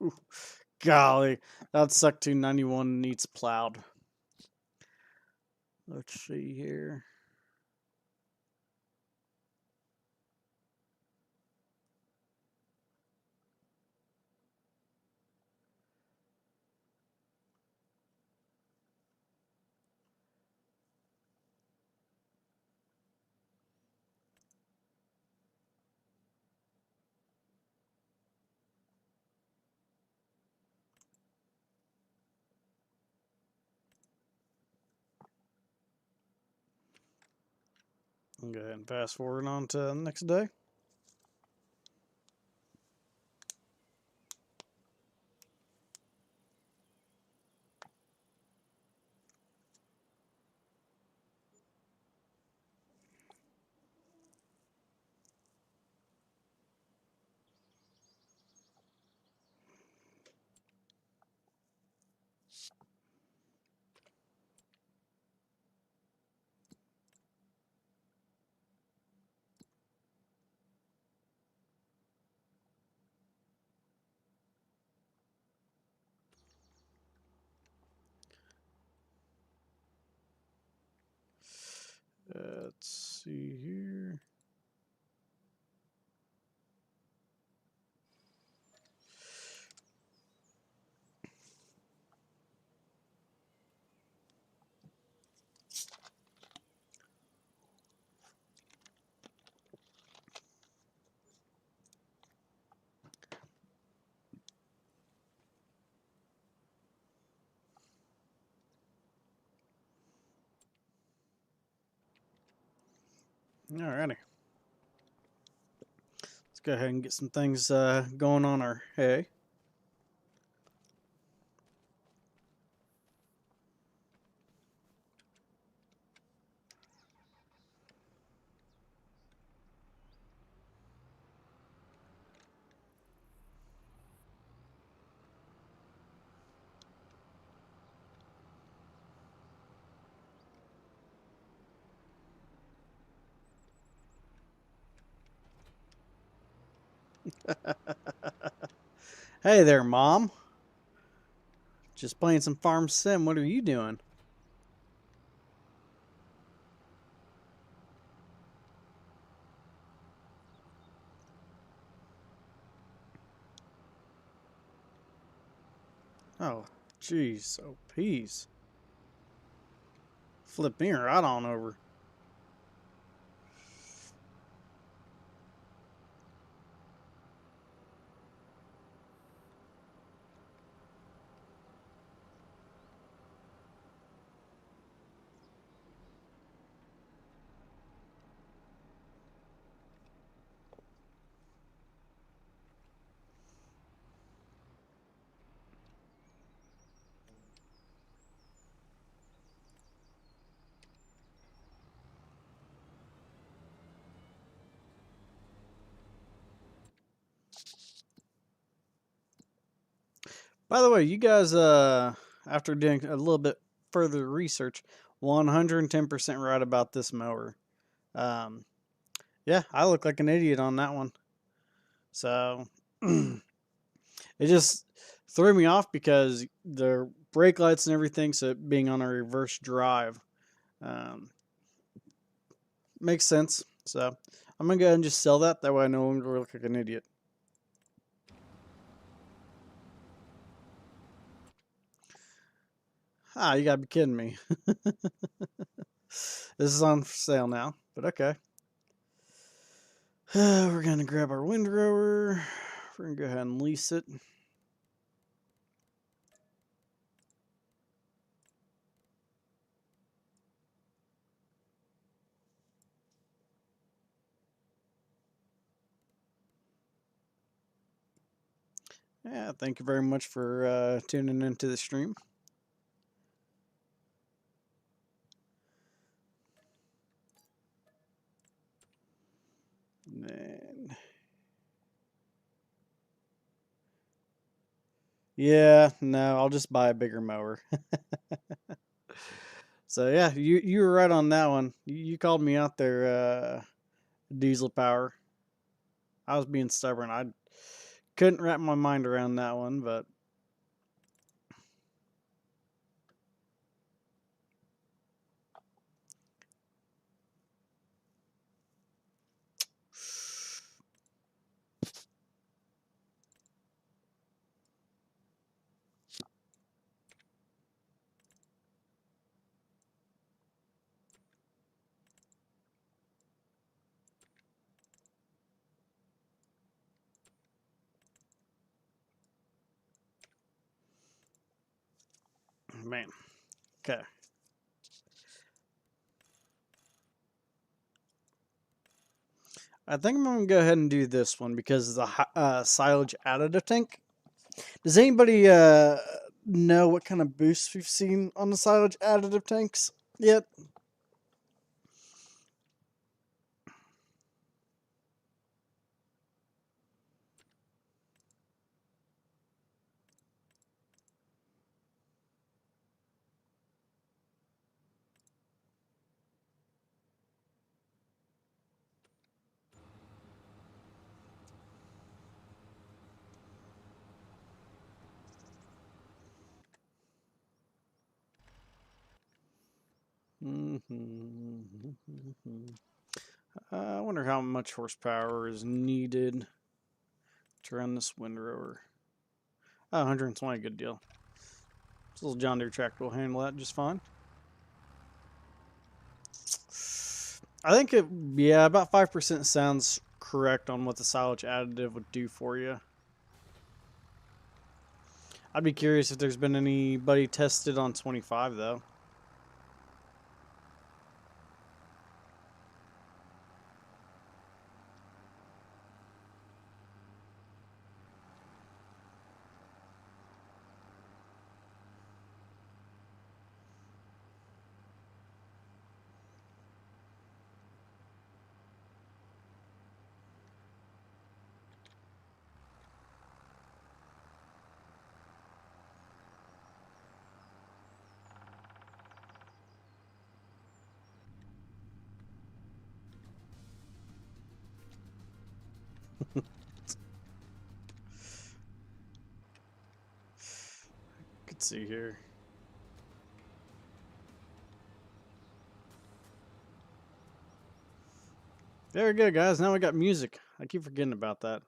Ooh, golly, that sucked. 291 needs plowed. Let's see here. I'll go ahead and fast forward on to the next day. Let's see here. Alrighty. Let's go ahead and get some things going on our hay. Hey there, Mom. Just playing some Farm Sim. What are you doing? Oh, jeez. Oh, peas. Flip me right on over. By the way, you guys, after doing a little bit further research, 110% right about this mower. Yeah, I look like an idiot on that one. So it just threw me off because the brake lights and everything, so being on a reverse drive, um, makes sense. So I'm gonna go ahead and just sell that. That way I no longer look like an idiot. Ah, you gotta be kidding me. This is on sale now, but okay. We're gonna grab our windrower. We're gonna go ahead and lease it. Yeah, thank you very much for tuning into the stream. And yeah, no, I'll just buy a bigger mower. So yeah, you were right on that one. You called me out there, diesel power. I was being stubborn. I couldn't wrap my mind around that one, but man, okay. I think I'm gonna go ahead and do this one because it's a silage additive tank. Does anybody know what kind of boosts we've seen on the silage additive tanks yet? I wonder how much horsepower is needed to run this windrower. Oh, 120, good deal. This little John Deere tractor will handle that just fine. I think yeah, about 5% sounds correct on what the silage additive would do for you. I'd be curious if there's been anybody tested on 25 though. Let's see here. Very good, guys. Now we got music. I keep forgetting about that.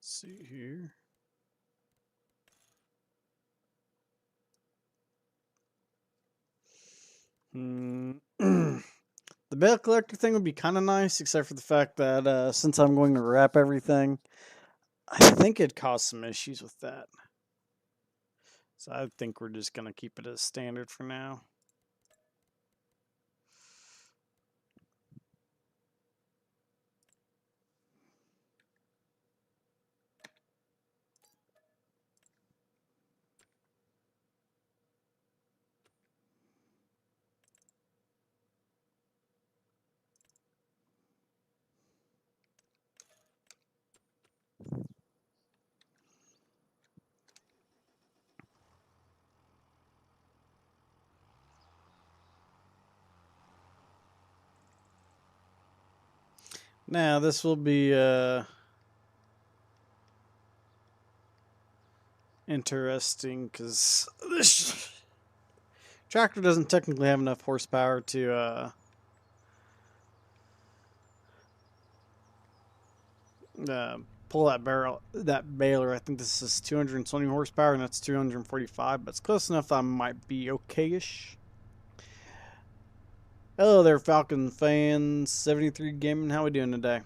Let's see here. The bale collector thing would be kind of nice, except for the fact that since I'm going to wrap everything, I think it'd cause some issues with that. So I think we're just going to keep it as standard for now. Now this will be interesting because Tractor doesn't technically have enough horsepower to pull that baler. I think this is 220 horsepower, and that's 245, but it's close enough that I might be okay-ish. Hello there, Falcon fans. 73 Gaming, how we doing today?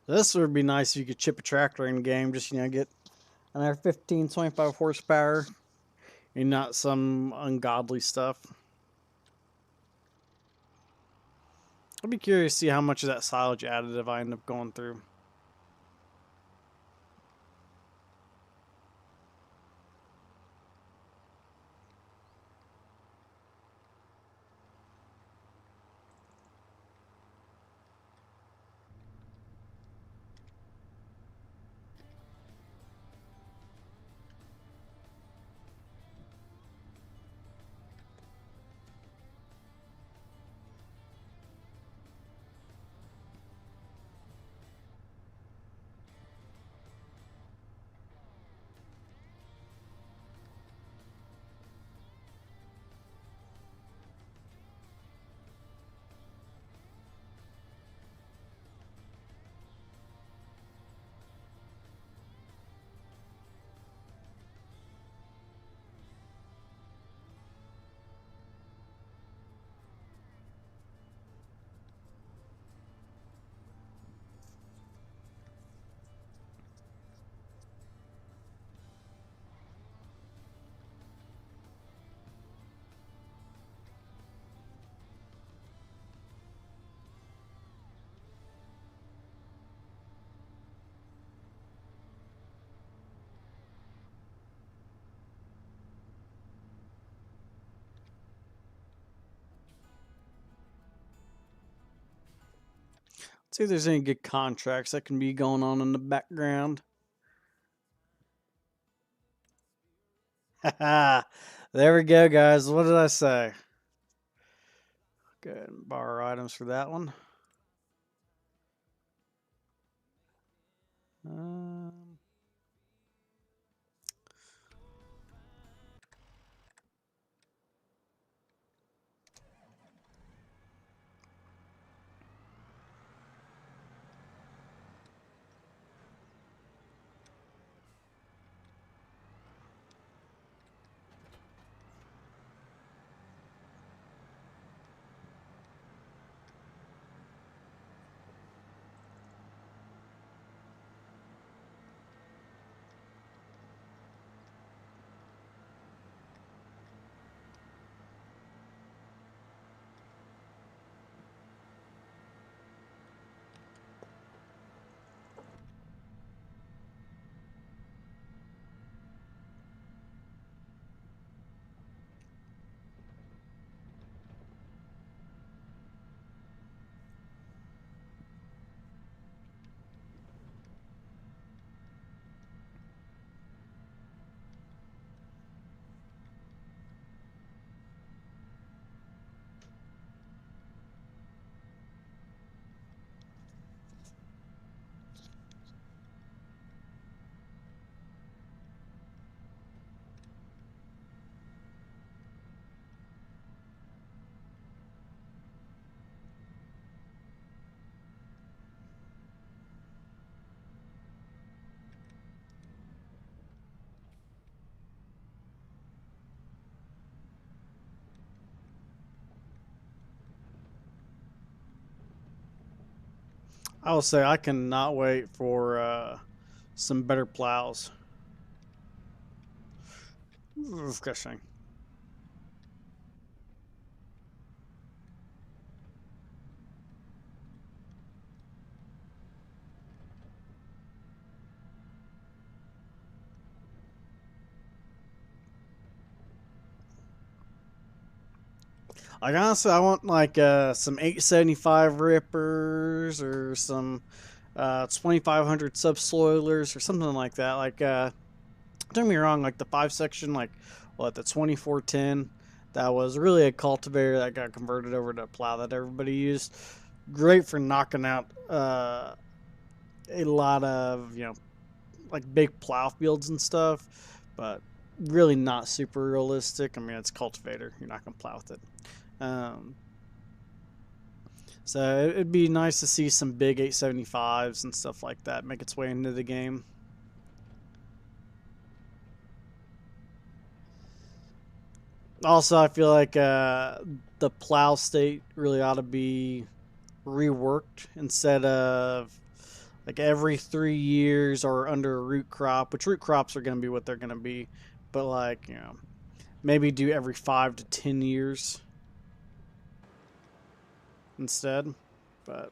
This would be nice if you could chip a tractor in game, just, get another 15, 25 horsepower and not some ungodly stuff. I'd be curious to see how much of that silage additive I end up going through. See if there's any good contracts that can be going on in the background. Haha. There we go, guys. What did I say? Go ahead and borrow items for that one. I will say I cannot wait for some better plows. Refreshing. Like honestly, I want like some 875 rippers or some 2500 subsoilers or something like that. Like don't get me wrong, like the 5 section, like what the 2410, that was really a cultivator that got converted over to a plow that everybody used. Great for knocking out a lot of like big plow fields and stuff, but really not super realistic. I mean, it's cultivator; you're not gonna plow with it. Um, so it'd be nice to see some big 875s and stuff like that make its way into the game. Also, I feel like the plow state really ought to be reworked instead of like every 3 years or under a root crop, which root crops are going to be what they're going to be, but like, maybe do every 5 to 10 years instead. But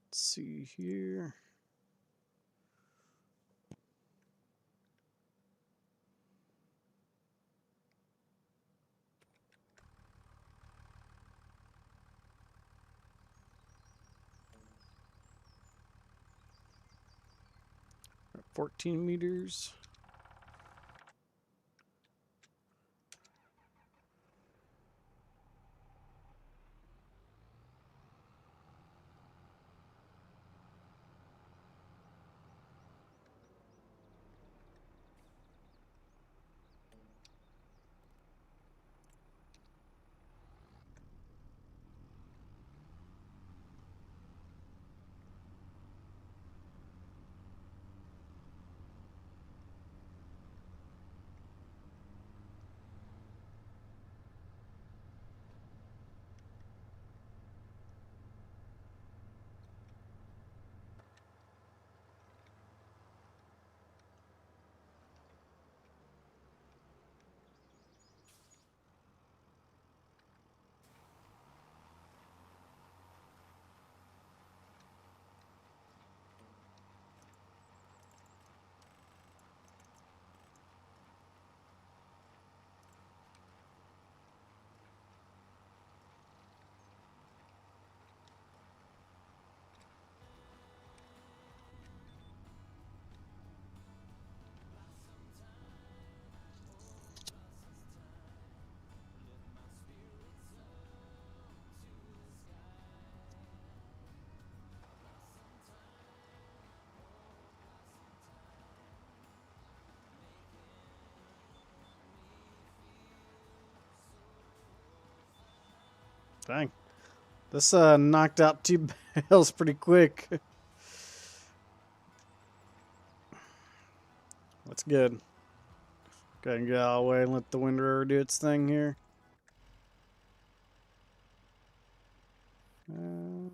let's see here. We're at 14 meters. Dang. This knocked out 2 bales pretty quick. That's good. Go ahead and get out of the way and let the windrower do its thing here. Uh,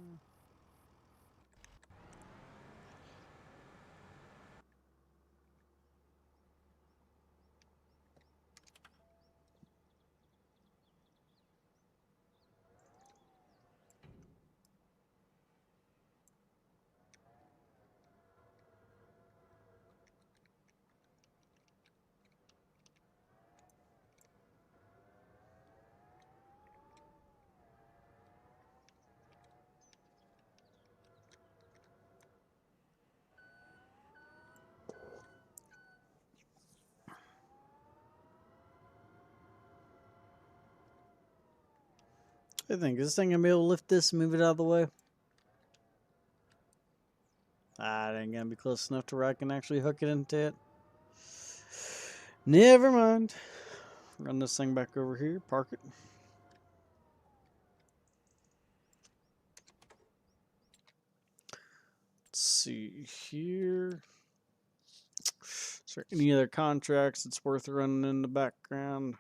I think, is this thing gonna be able to lift this and move it out of the way? Ah, it ain't gonna be close enough to where I can actually hook it into it. Never mind. Run this thing back over here, park it. see here. Is there any other contracts that's worth running in the background?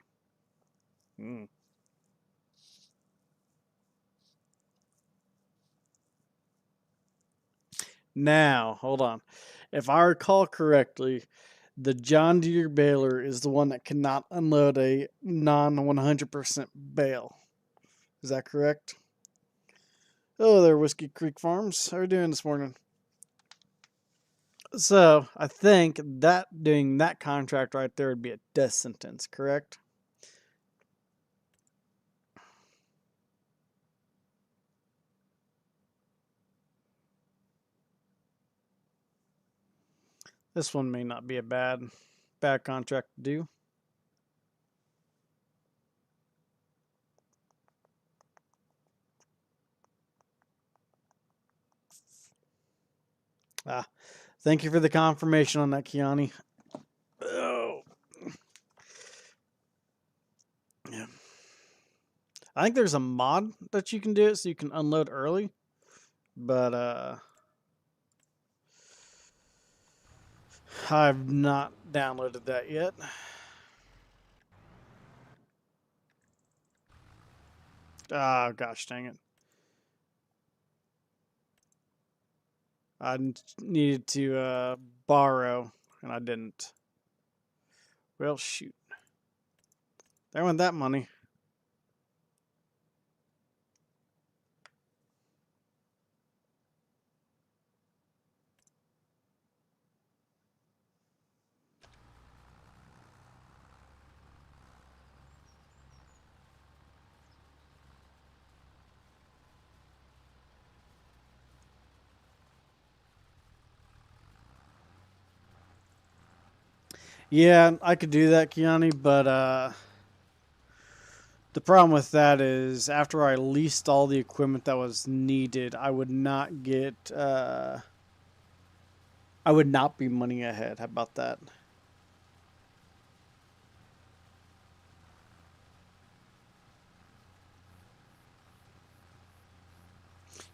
Now, hold on. If I recall correctly, the John Deere baler is the one that cannot unload a non 100% bale. Is that correct? Hello there, Whiskey Creek Farms. How are you doing this morning? So, I think that doing that contract right there would be a death sentence, correct? This one may not be a bad contract to do. Thank you for the confirmation on that, Kiani. Oh. Yeah. I think there's a mod that you can do it so you can unload early. But I've not downloaded that yet. Ah, gosh dang it. I needed to borrow, and I didn't. Well, shoot. There went that money. Yeah, I could do that, Kiani, but the problem with that is after I leased all the equipment that was needed, I would not get I would not be money ahead. How about that?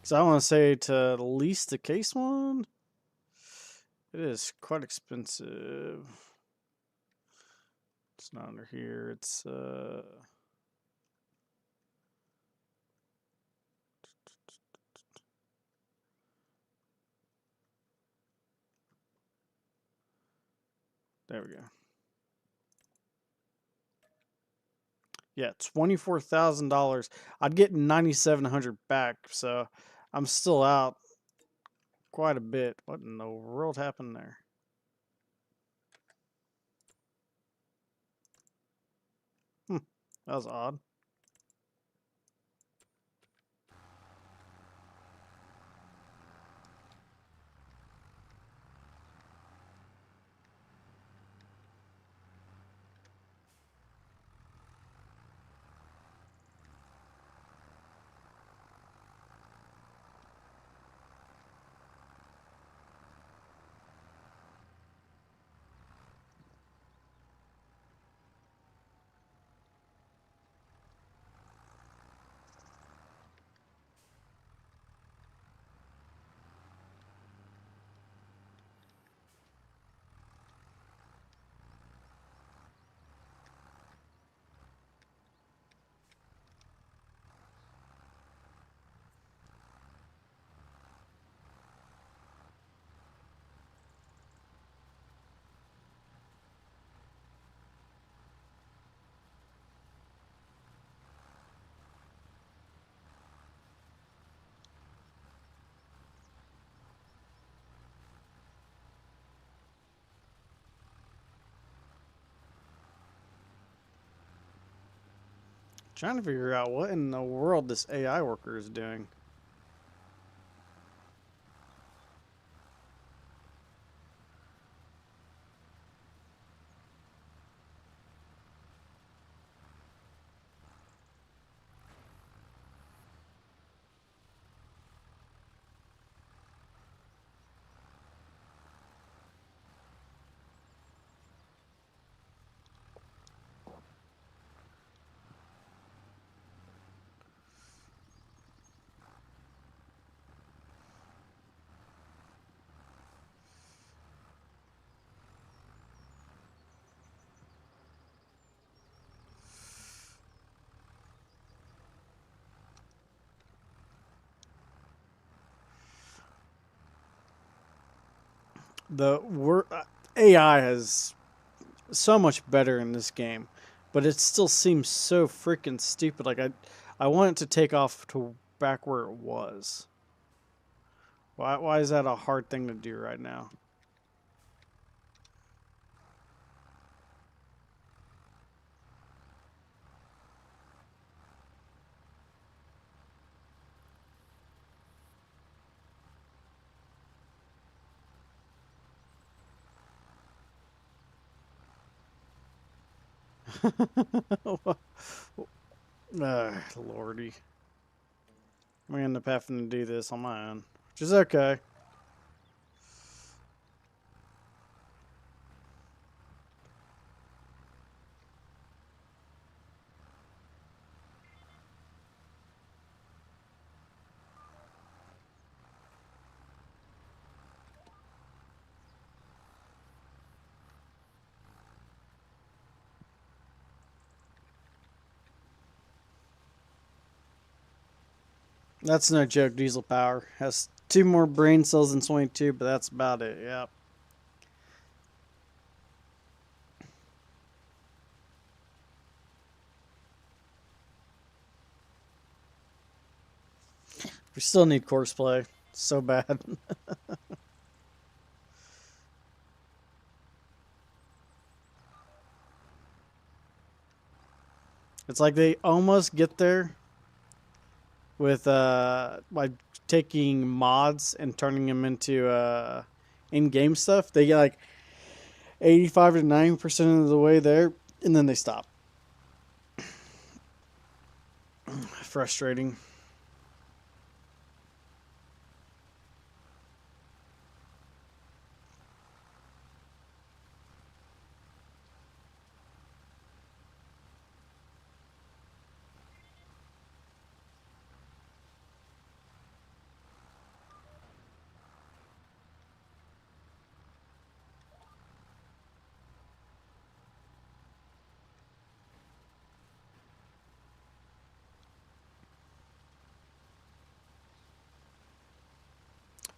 Because I want to say to lease the case one, it is quite expensive. It's not under here. It's there we go. Yeah, $24,000. I'd get 9,700 back, so I'm still out quite a bit. What in the world happened there? That was odd. Trying to figure out what in the world this AI worker is doing. the AI is so much better in this game, but it still seems so freaking stupid. Like I want it to take off to back where it was. Why is that a hard thing to do right now? Lordy. I'm gonna end up having to do this on my own, which is okay. That's no joke. Diesel power has 2 more brain cells than 22, but that's about it. Yep. We still need course play. So bad. It's like they almost get there with by taking mods and turning them into in-game stuff. They get like 85 to 90% of the way there, and then they stop. Frustrating.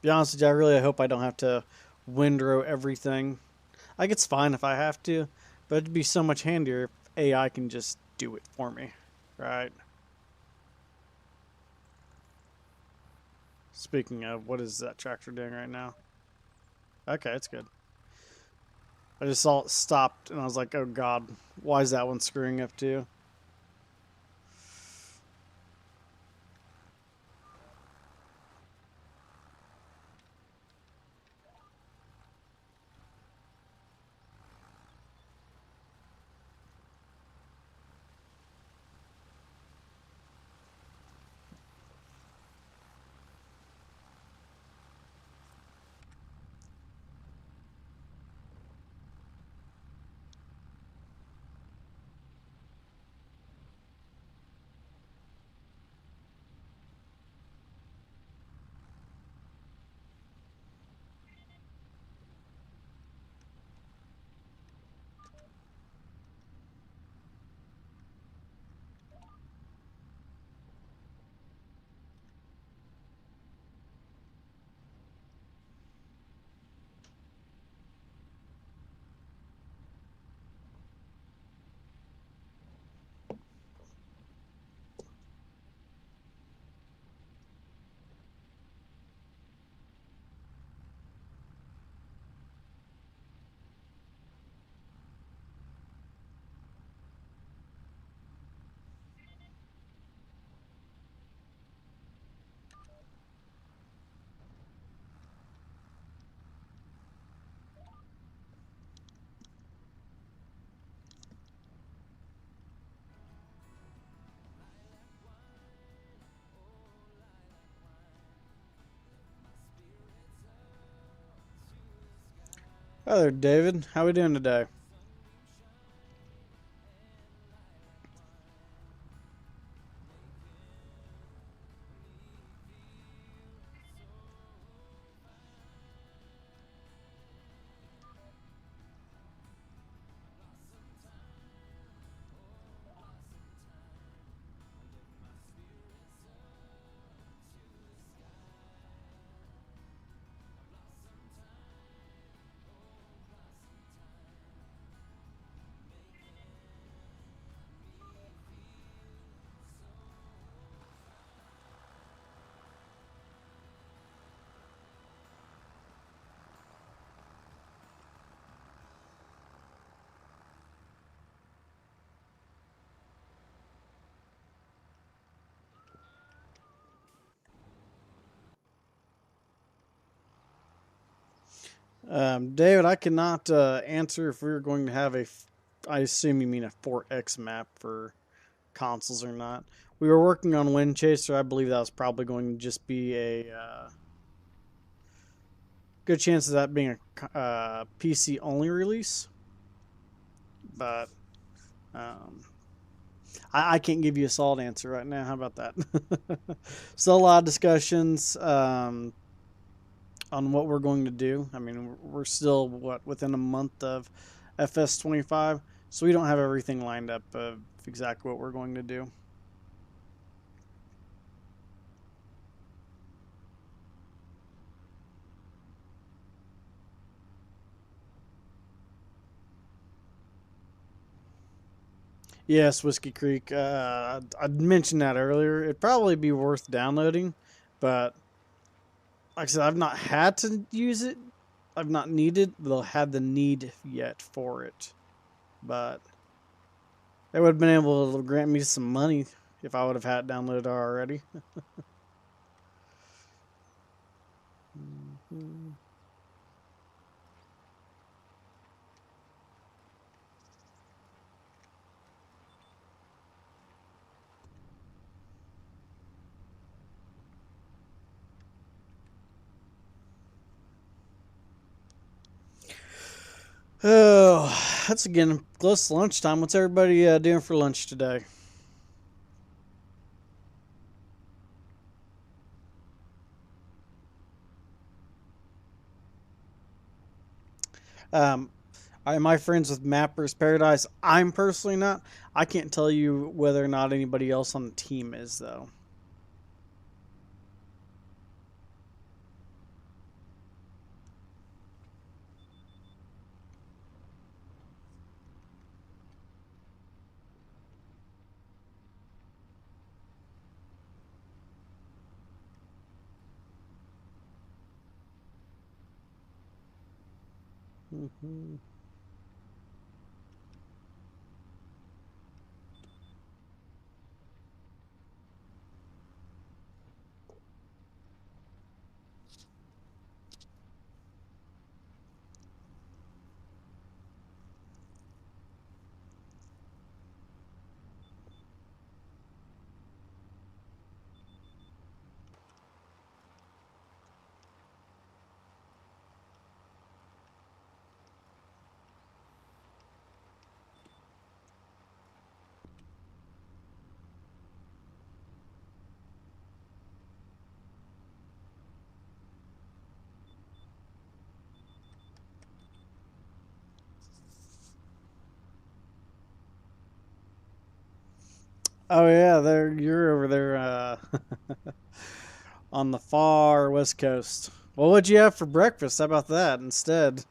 Be honest with you, I really hope I don't have to windrow everything. Like, it's fine if I have to, but it'd be so much handier if AI can just do it for me, right? Speaking of, what is that tractor doing right now? Okay, it's good. I just saw it stopped, and I was like, oh god, why is that one screwing up too? Hi there, David. How we doing today? David, I cannot answer if we're going to have I assume you mean a 4X map for consoles or not. We were working on Wind Chaser. I believe that was probably going to just be a good chance of that being a PC only release. But um, I can't give you a solid answer right now. How about that? Still a lot of discussions on what we're going to do. I mean, we're still within a month of FS25, so we don't have everything lined up of exactly what we're going to do. Yes, Whiskey Creek. I mentioned that earlier. It'd probably be worth downloading, but like I said, I've not had to use it. I've not needed. They'll had the need yet for it, but they would have been able to grant me some money if I would have had it downloaded already. Oh, that's again close to lunchtime. What's everybody doing for lunch today? Um, am I friends with Mappers Paradise? I'm personally not. I can't tell you whether or not anybody else on the team is, though. Mm-hmm. Oh yeah, there you're over there on the far west coast. Well, what'd you have for breakfast? How about that instead?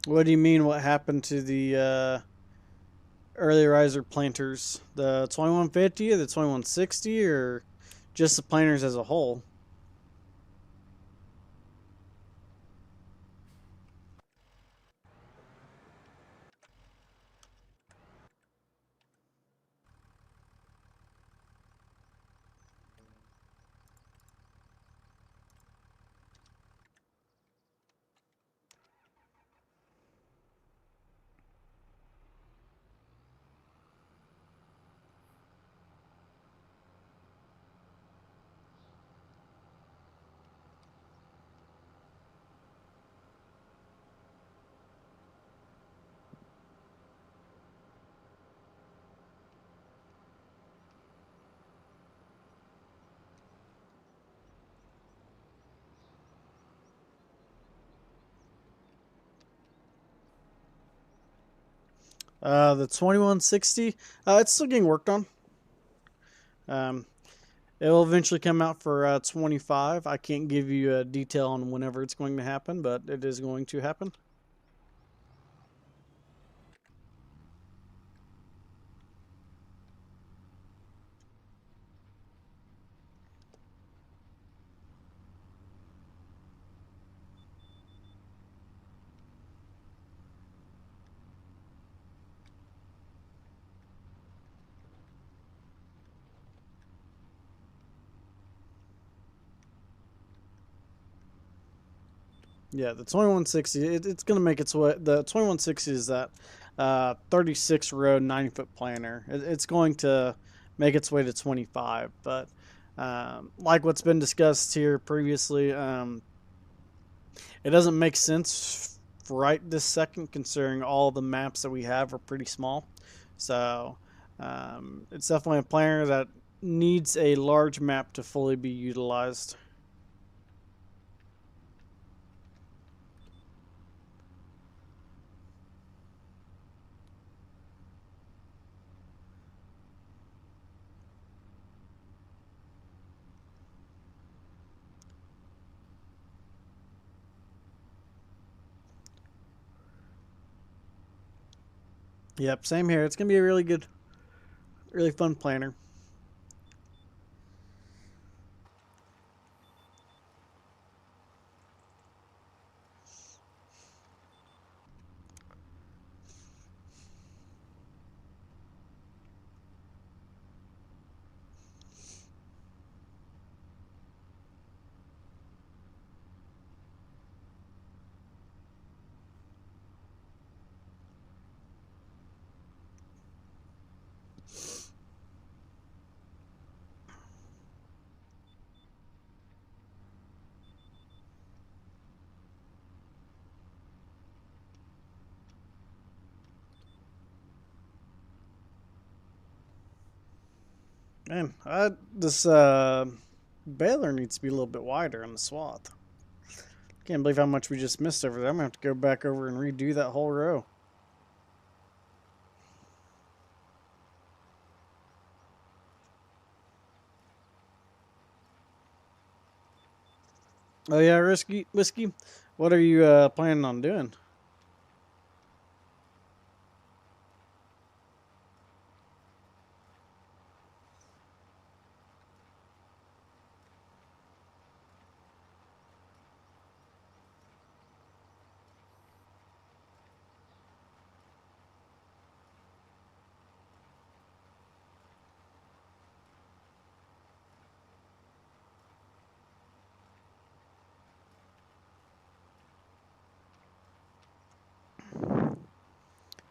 What do you mean? What happened to the early riser planters? The 2150 or the 2160 or just the planters as a whole? The 2160, it's still getting worked on. Um, It will eventually come out for 25. I can't give you a detail on whenever it's going to happen, but it is going to happen. Yeah, the 2160, it's going to make its way. The 2160 is that 36 row, 90-foot planter. It's going to make its way to 25, but like what's been discussed here previously, it doesn't make sense right this second, considering all the maps that we have are pretty small. So it's definitely a planner that needs a large map to fully be utilized. Yep, same here. It's gonna be a really good, really fun planner. Man, this baler needs to be a little bit wider on the swath. Can't believe how much we just missed over there. I'm gonna have to go back over and redo that whole row. Oh yeah, whiskey. What are you planning on doing?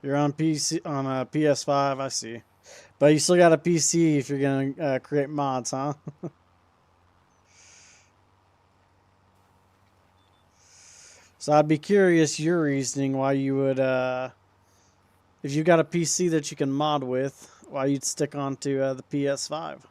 You're on PC on a PS5, I see. But you still got a PC if you're gonna create mods, huh? So I'd be curious your reasoning why you would, if you got a PC that you can mod with, why you'd stick onto the PS5.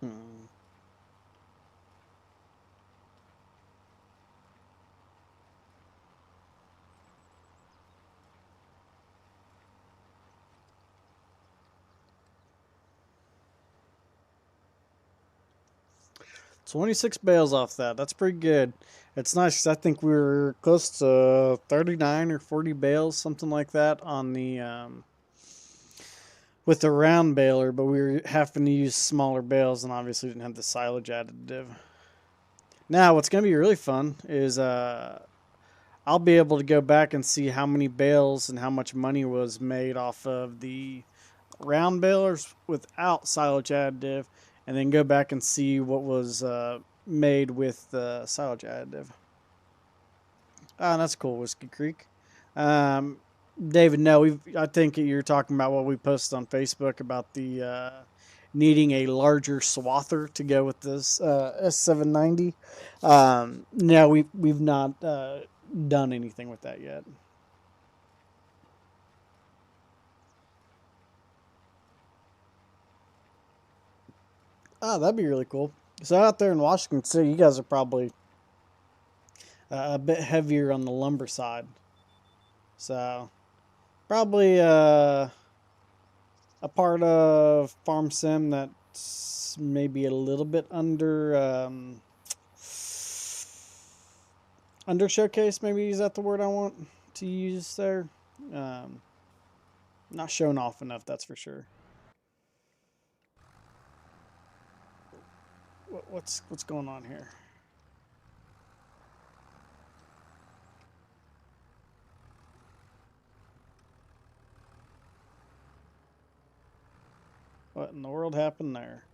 Hmm. 26 bales off that. That's pretty good. It's nice 'cause I think we were close to 39 or 40 bales, something like that, on the with the round baler, but we were having to use smaller bales and obviously didn't have the silage additive. Now, what's going to be really fun is I'll be able to go back and see how many bales and how much money was made off of the round balers without silage additive, and then go back and see what was made with the silage additive. Ah, that's cool, Whiskey Creek. Um, David, no, I think you're talking about what we posted on Facebook about the needing a larger swather to go with this S790. No, we've not done anything with that yet. Oh, that'd be really cool. So out there in Washington City, you guys are probably a bit heavier on the lumber side. So probably a part of Farm Sim that's maybe a little bit under showcase. Maybe is that the word I want to use there? Um, Not shown off enough, that's for sure. What's going on here? What in the world happened there?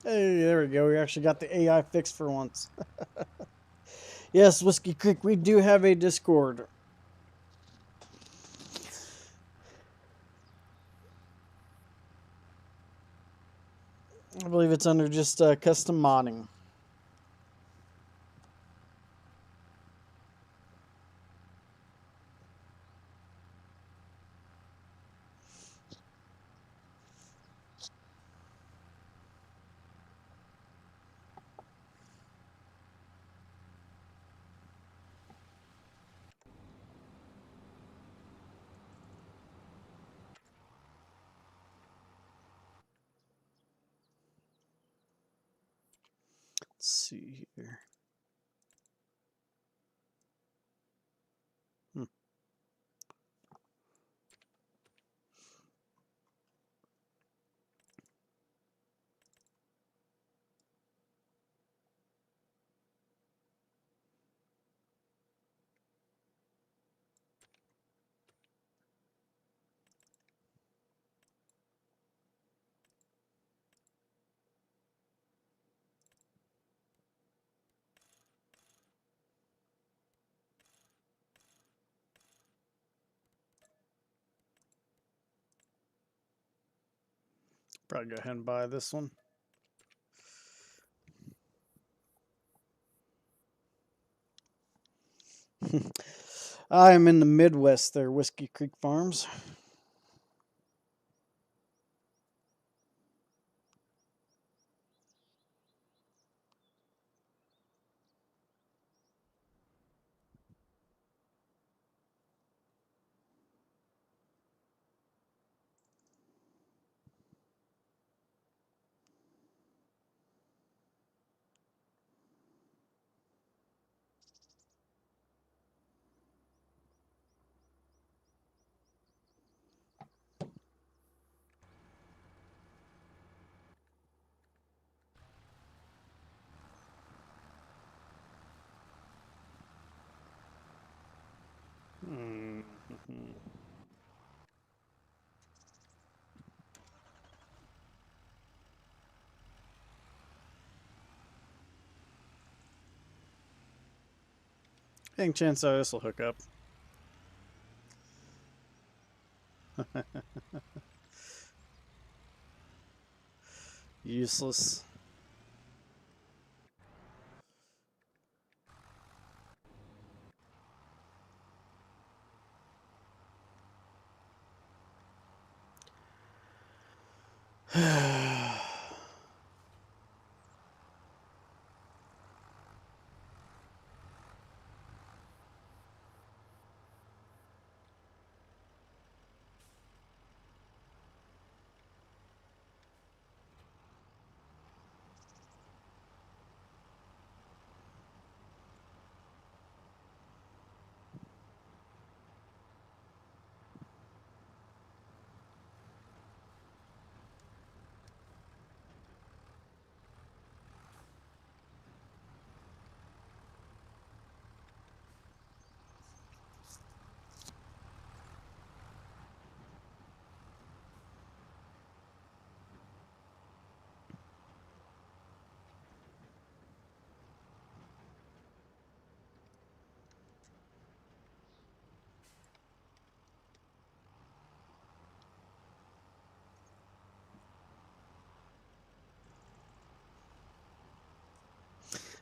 Hey, there we go. We actually got the AI fixed for once. Yes, Whiskey Creek, we do have a Discord. I believe it's under just custom modding. Let's see here. Hmm. Probably go ahead and buy this one. I am in the Midwest there, Whiskey Creek Farms. Any chance this will hook up? Useless.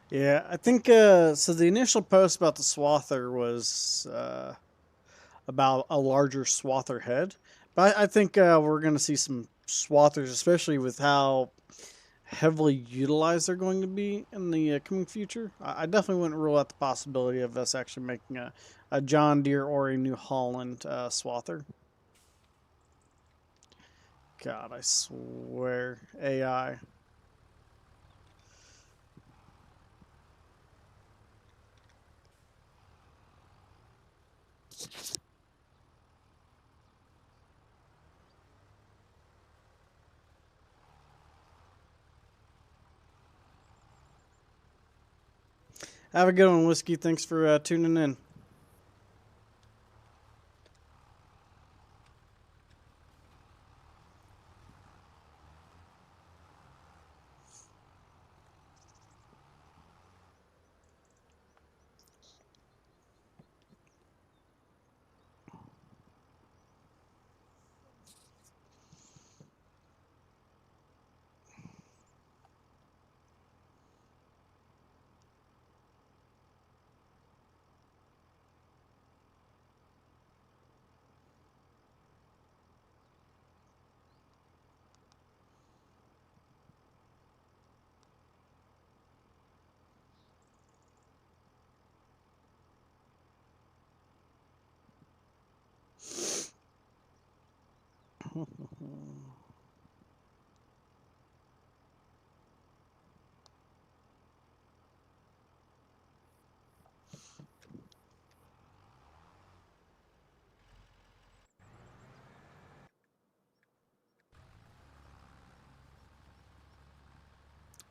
Yeah, I think so. The initial post about the swather was about a larger swather head, but I think we're going to see some swathers, especially with how heavily utilized they're going to be in the coming future. I definitely wouldn't rule out the possibility of us actually making a John Deere or a New Holland swather. God, I swear, AI. Have a good one, Whiskey. Thanks for tuning in.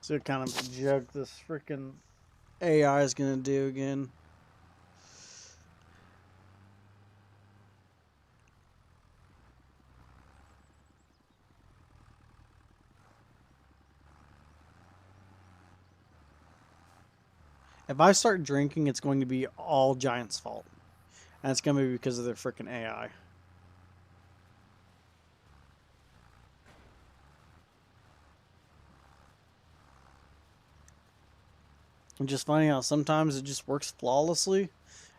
See what kind of joke this freaking AI is going to do again. If I start drinking, it's going to be all Giants' fault. And it's going to be because of their freaking AI. It's just funny how sometimes it just works flawlessly,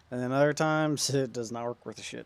and then other times it does not work worth a shit.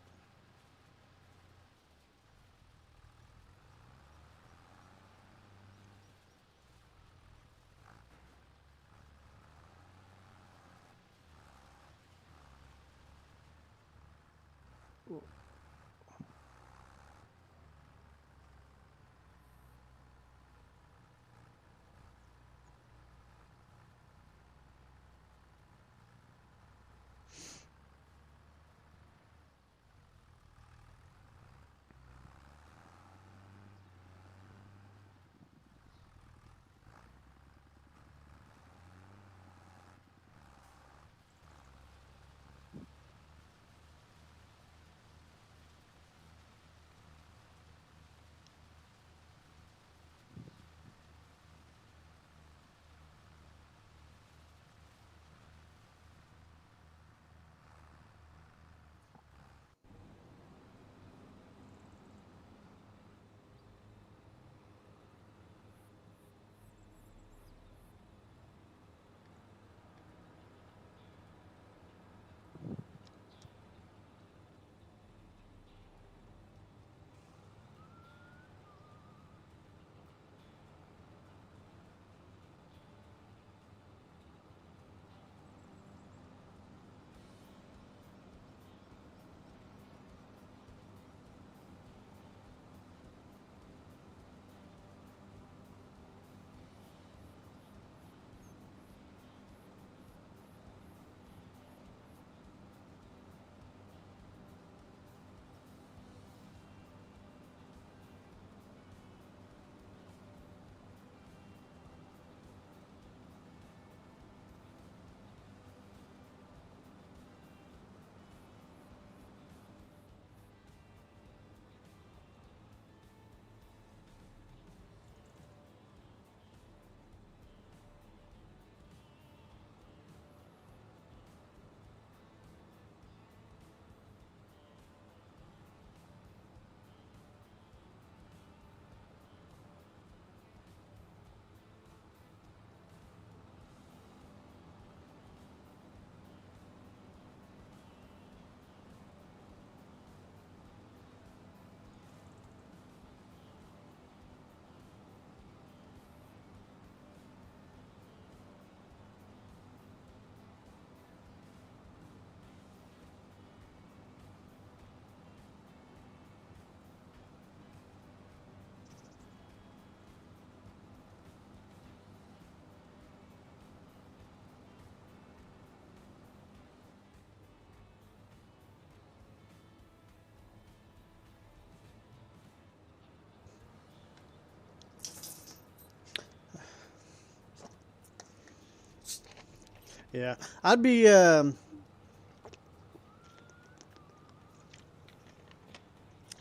Yeah, I'd be I'm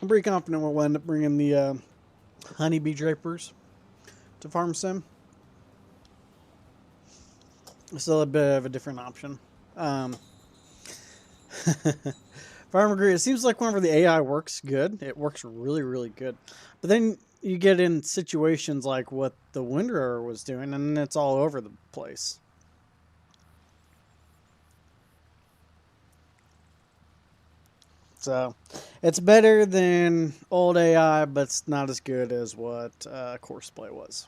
pretty confident we'll end up bringing the honeybee drapers to Farm Sim. Still a bit of a different option. Um, Farm agree. It seems like whenever the AI works good, it works really, really good. But then you get in situations like what the windrower was doing, and it's all over the place. So it's better than old AI, but it's not as good as what Courseplay was.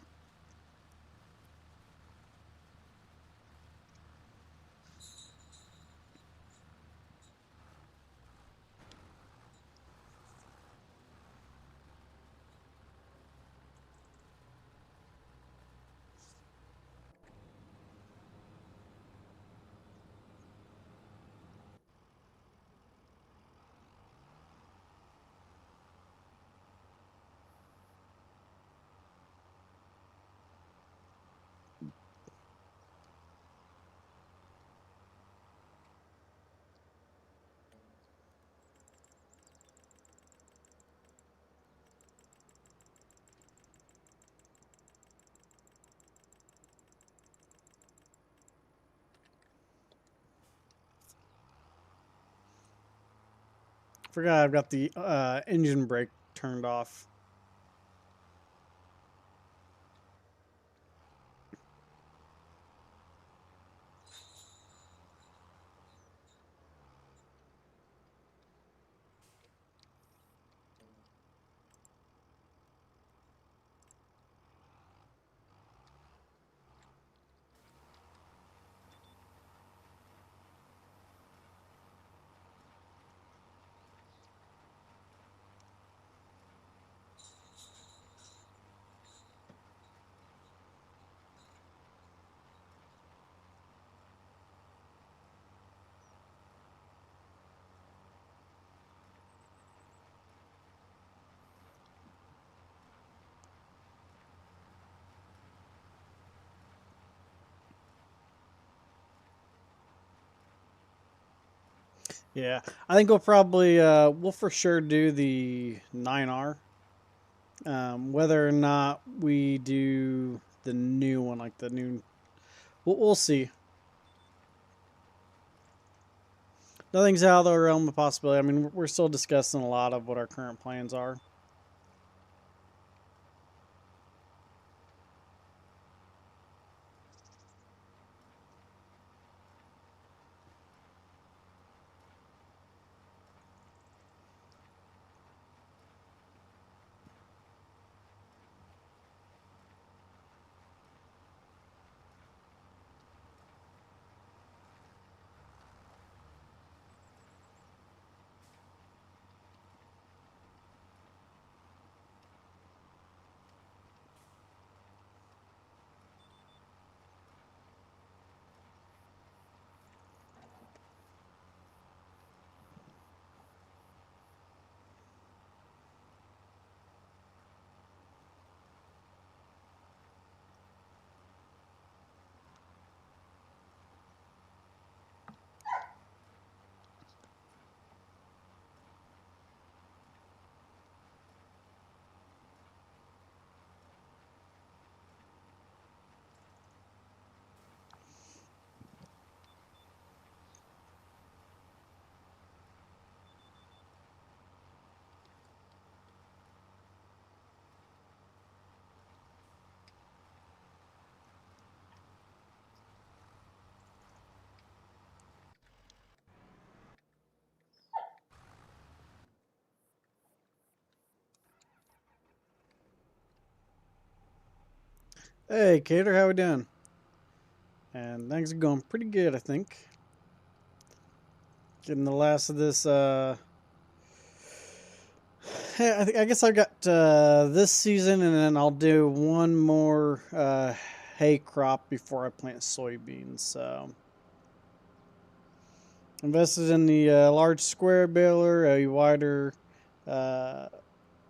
Forgot I've got the engine brake turned off. Yeah, I think we'll probably we'll for sure do the 9R. Whether or not we do the new one, like the new, we'll see. Nothing's out of the realm of possibility. I mean, we're still discussing a lot of what our current plans are. Hey, Cater, how we doing? And things are going pretty good, I think. Getting the last of this. I guess I got this season, and then I'll do one more hay crop before I plant soybeans. So, invested in the large square baler, a wider uh,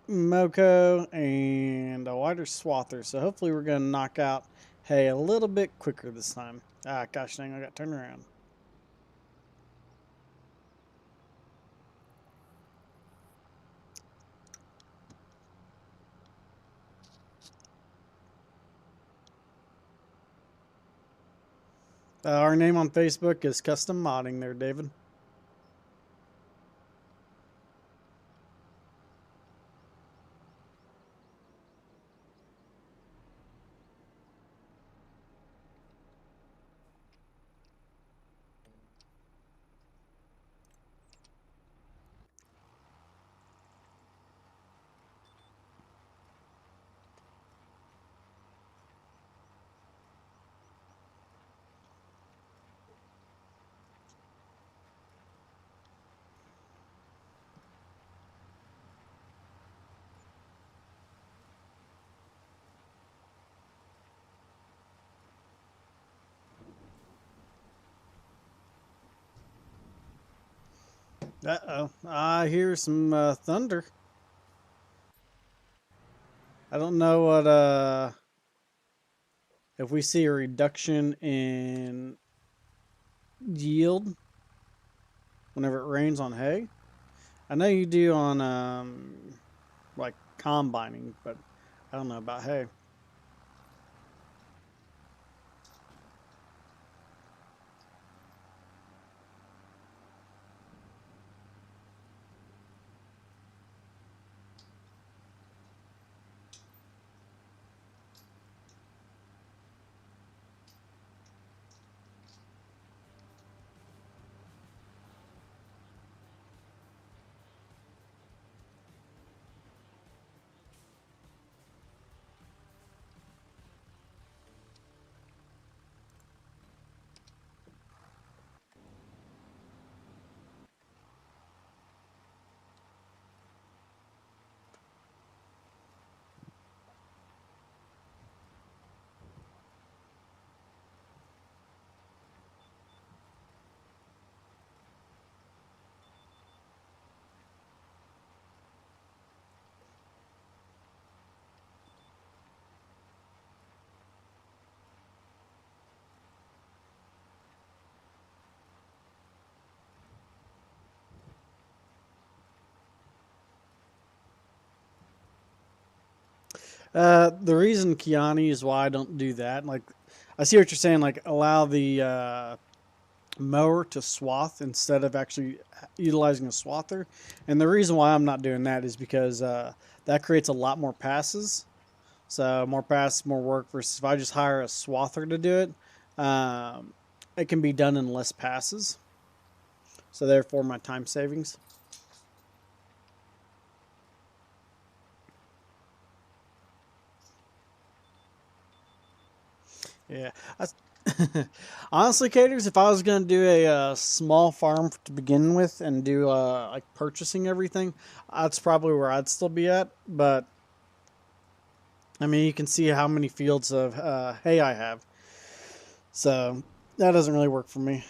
Moco, and a wider swather. So hopefully we're going to knock out hay a little bit quicker this time. Ah, gosh dang, I got turned around. Our name on Facebook is Custom Modding there, David. Uh-oh. I hear some thunder. I don't know what if we see a reduction in yield whenever it rains on hay. I know you do on like combining, but I don't know about hay. The reason, Kiani, is why I don't do that. Like, I see what you're saying. Like, allow the mower to swath instead of actually utilizing a swather. And the reason why I'm not doing that is because that creates a lot more passes. So more passes, more work. Versus if I just hire a swather to do it, it can be done in less passes. So therefore, my time savings. Yeah. Honestly, Caters, if I was going to do a small farm to begin with and do like purchasing everything, that's probably where I'd still be at. But I mean, you can see how many fields of hay I have. So that doesn't really work for me.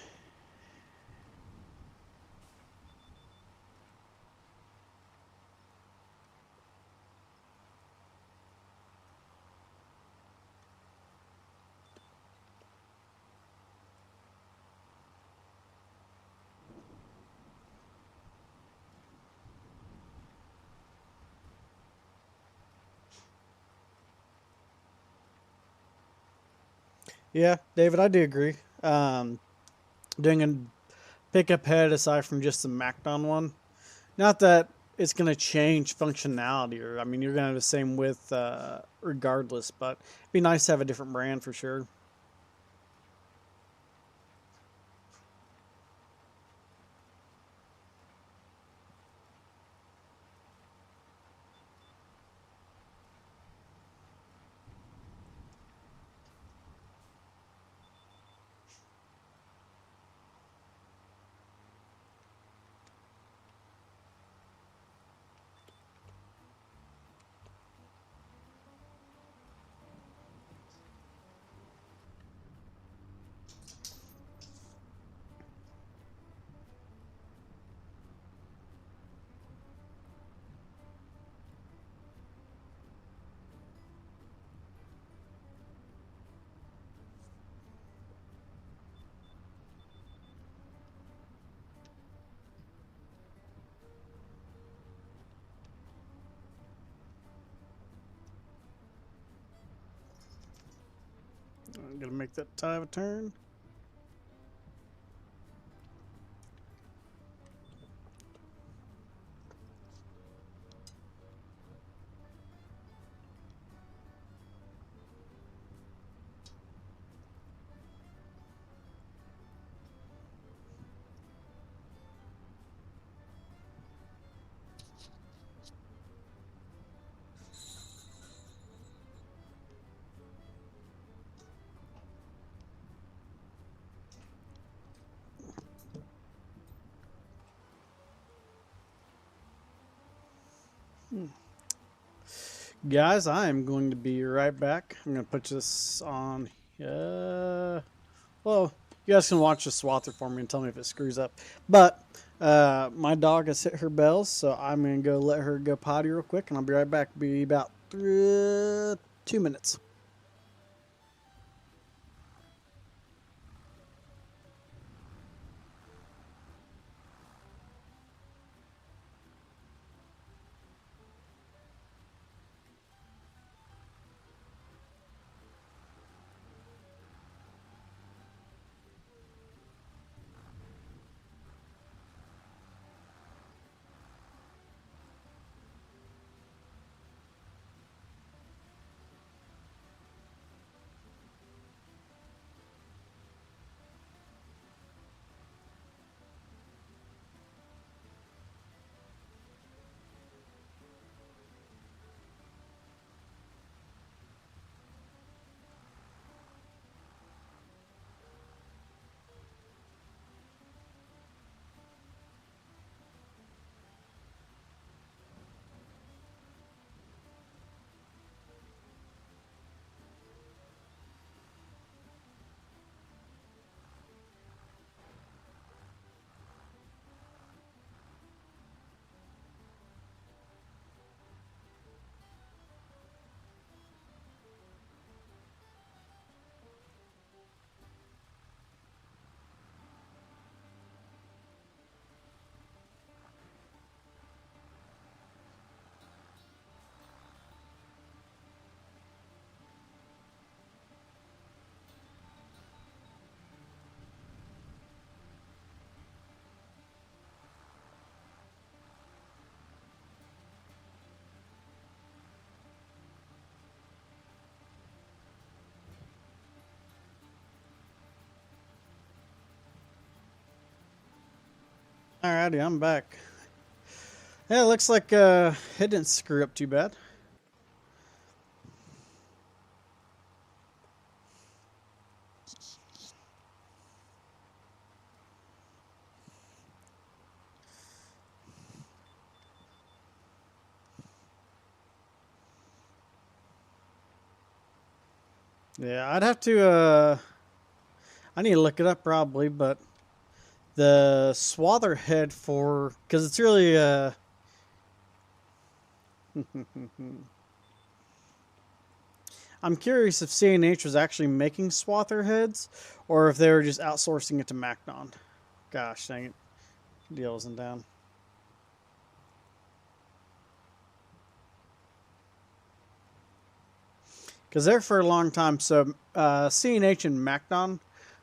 Yeah, David, I do agree. Doing a pickup head aside from just the Macdon one, not that it's going to change functionality, or I mean, you're going to have the same width regardless, but it'd be nice to have a different brand for sure. Gonna make that tie of a turn. Guys, I am going to be right back. I'm going to put this on. Well, you guys can watch the swather for me and tell me if it screws up. But my dog has hit her bells, so I'm going to go let her go potty real quick, and I'll be right back. Be about 2 minutes. Alrighty, I'm back. Yeah, it looks like it didn't screw up too bad. Yeah, I'd have to, I need to look it up probably, but the swather head for, because it's really, I'm curious if CNH was actually making swather heads or if they were just outsourcing it to Macnon. Gosh dang it. Deal isn't down. Because there for a long time, so CNH and Macnon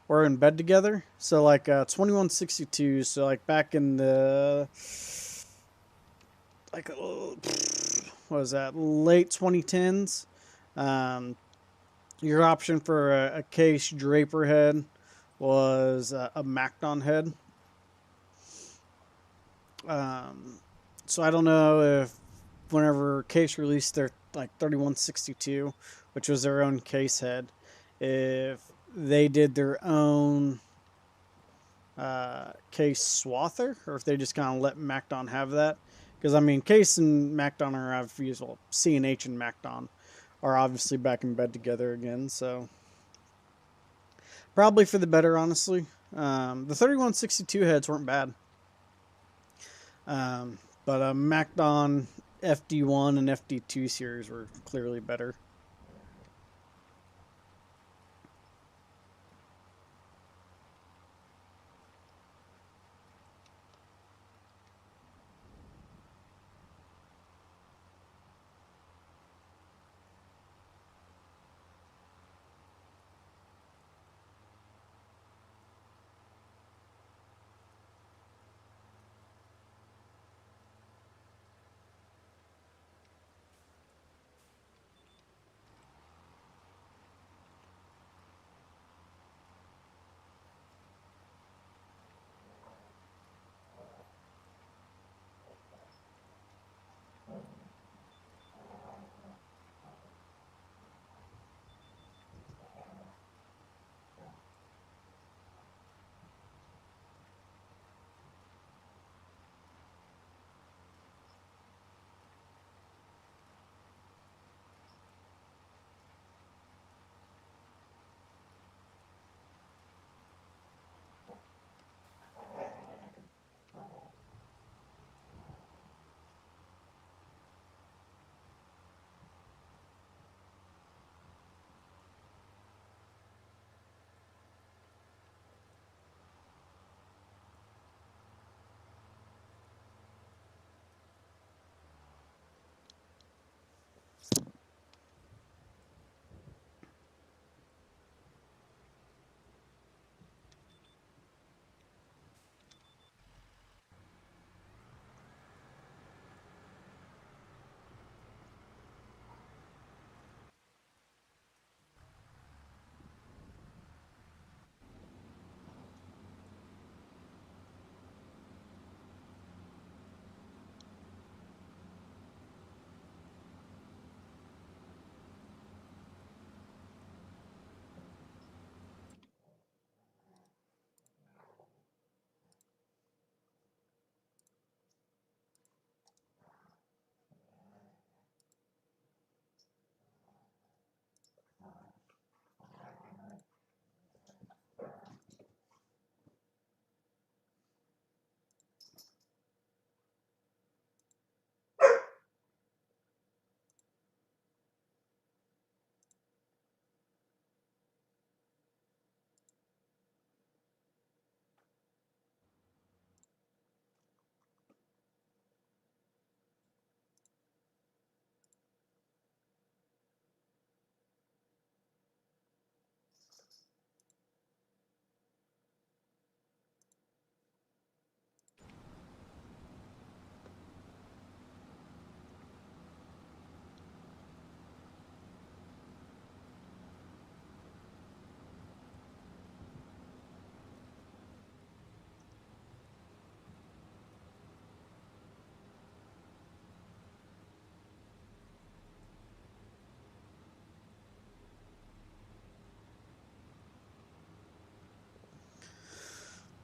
were in bed together. So like 2162, so like back in the, like, what was that, late 2010s. Your option for a case draper head was a Macnon head. So I don't know if whenever Case released their like 3162, which was their own case head, if they did their own case swather, or if they just kind of let Macdon have that. Because I mean, Case and Macdon are obviously, well, CNH and Macdon are obviously back in bed together again, so probably for the better, honestly. The 3162 heads weren't bad. But Macdon FD1 and FD2 series were clearly better.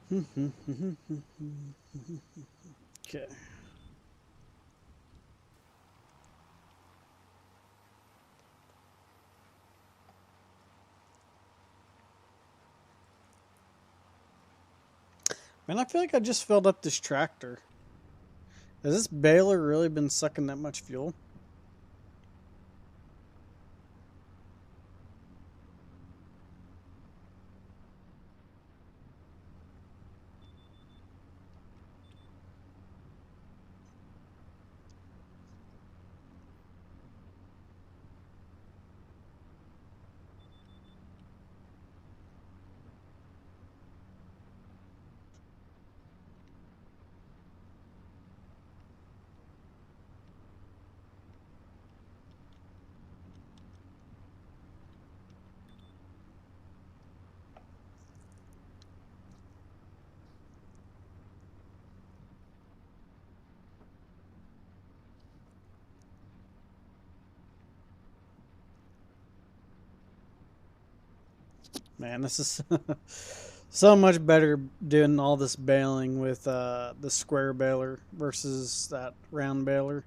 Okay. Man, I feel like I just filled up this tractor. Has this baler really been sucking that much fuel? Man, this is so much better doing all this baling with the square baler versus that round baler.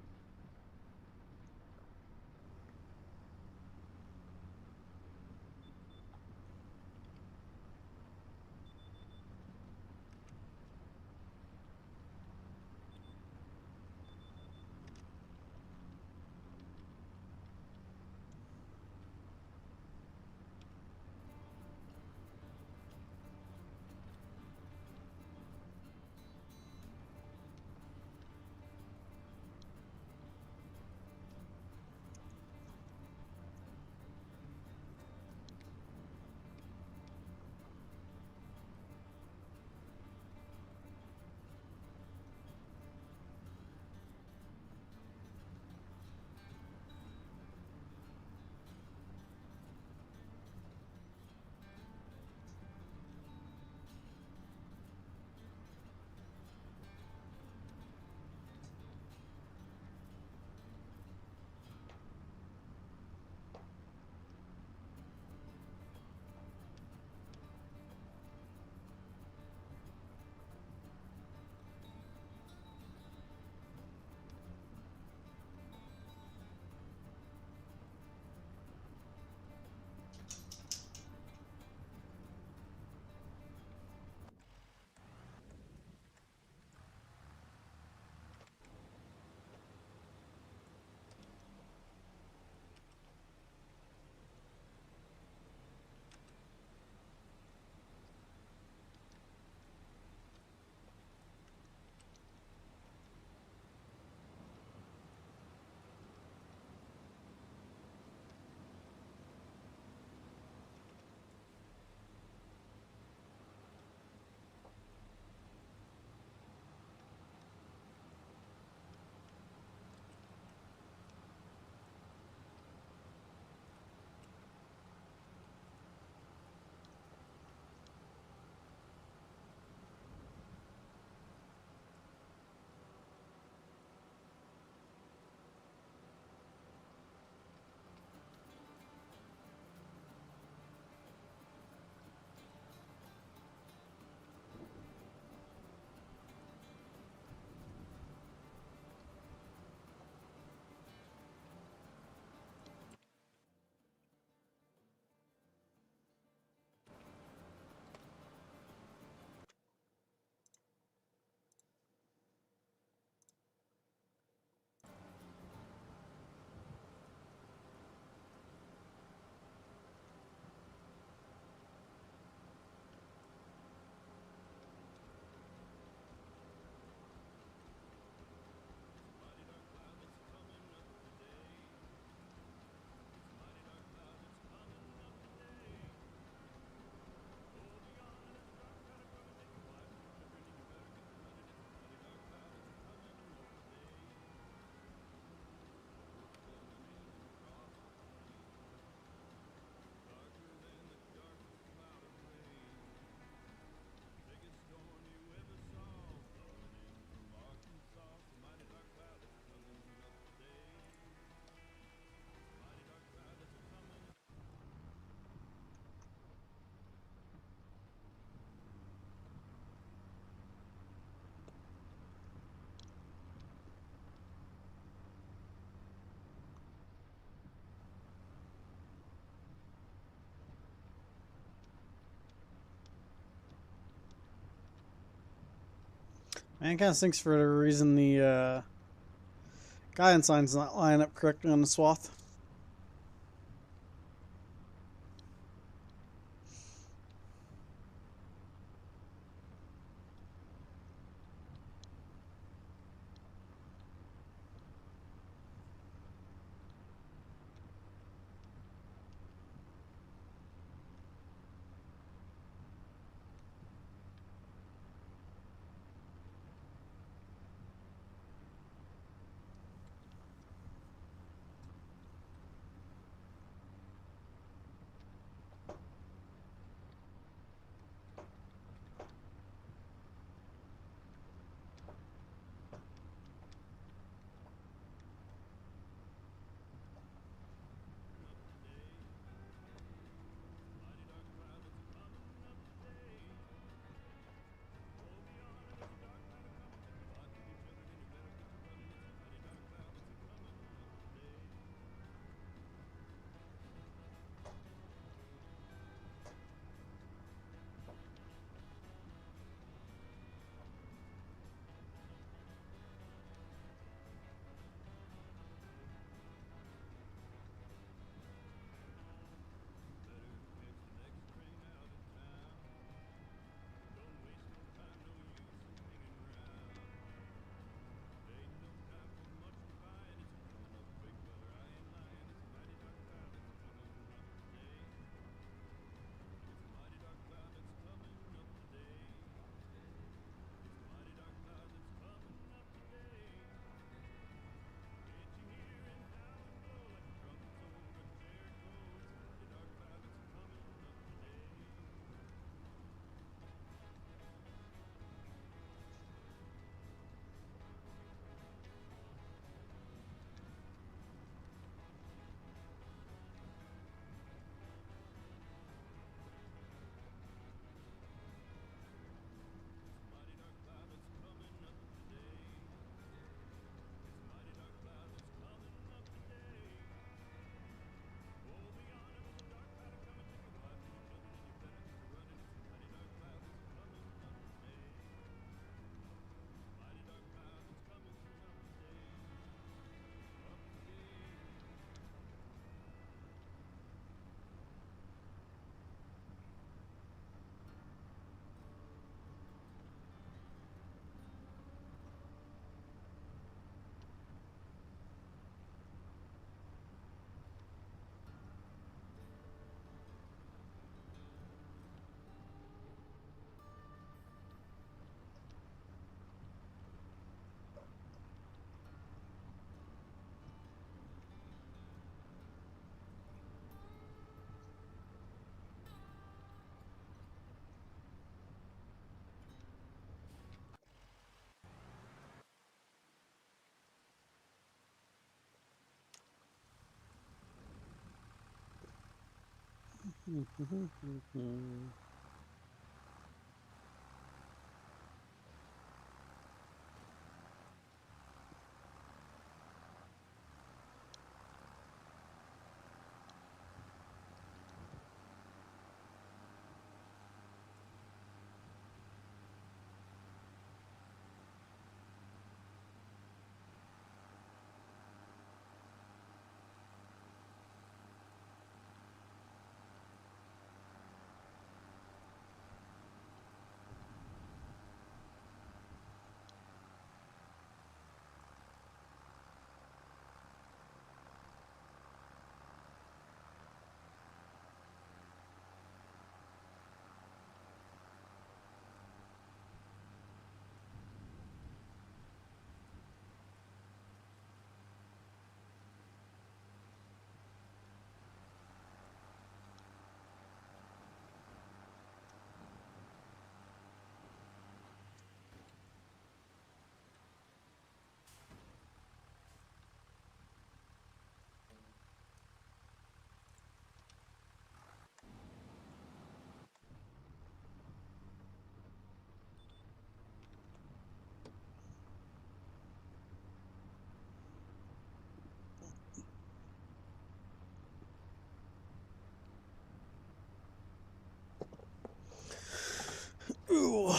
Man, it kind of stinks for the reason the guidance line's not lining up correctly on the swath. Ooh.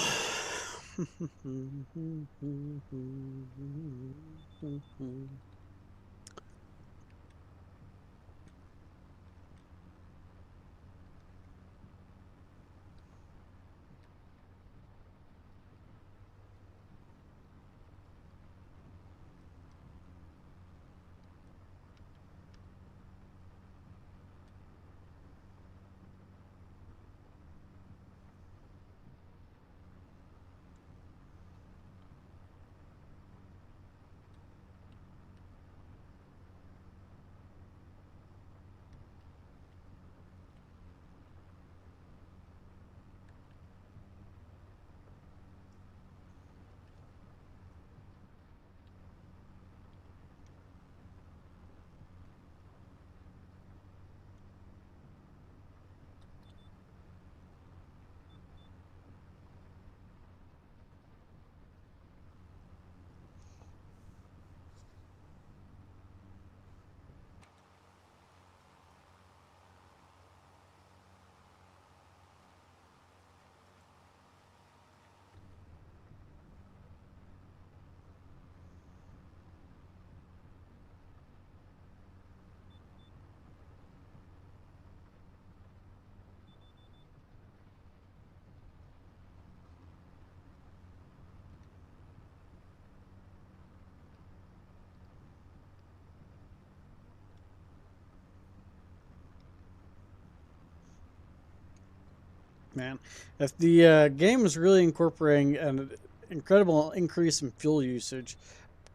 Man, if the game is really incorporating an incredible increase in fuel usage,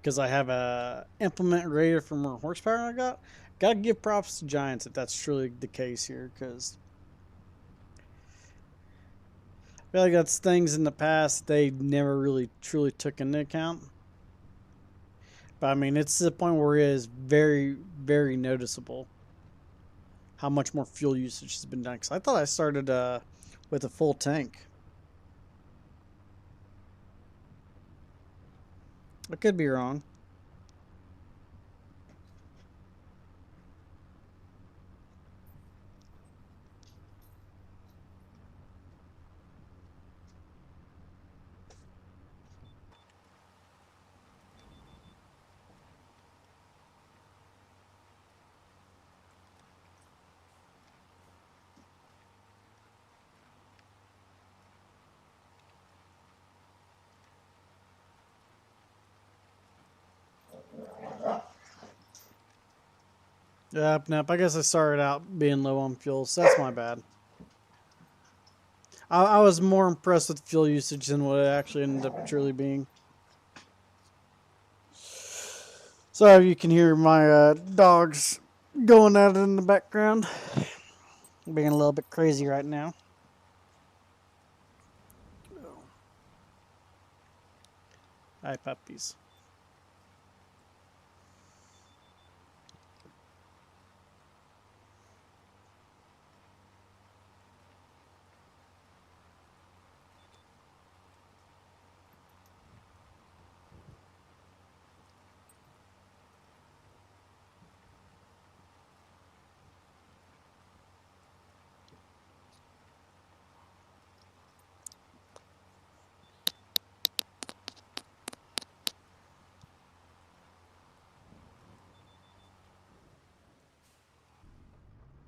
because I have a implement rated for more horsepower gotta give props to Giants if that's truly the case here, because I feel like that's things in the past they never really truly took into account. But I mean, it's to the point where it is very, very noticeable how much more fuel usage has been done. Because I thought I started with a full tank. I could be wrong. Yep, nope. I guess I started out being low on fuel, so that's my bad. I was more impressed with fuel usage than what it actually ended up truly being. So you can hear my dogs going at it in the background, being a little bit crazy right now. Hi, puppies.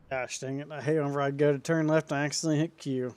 Gosh dang it. I hate whenever I go to turn left and I accidentally hit Q.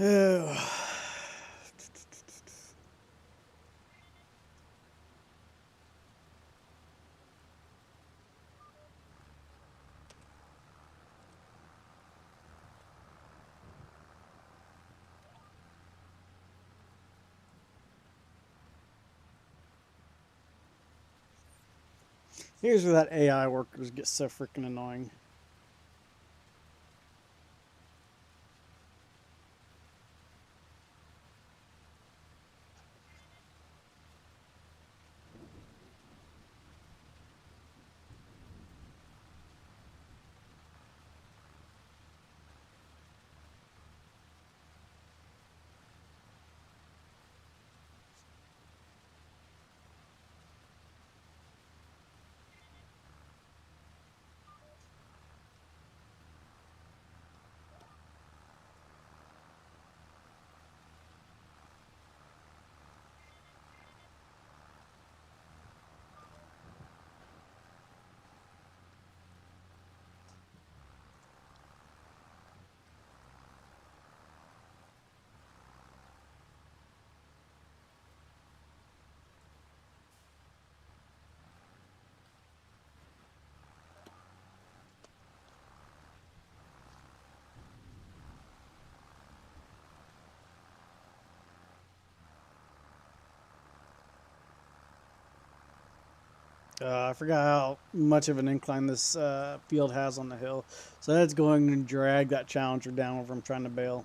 Oh. Here's where that AI workers get so freaking annoying. I forgot how much of an incline this field has on the hill. So that's going to drag that Challenger down whenever I'm trying to bale.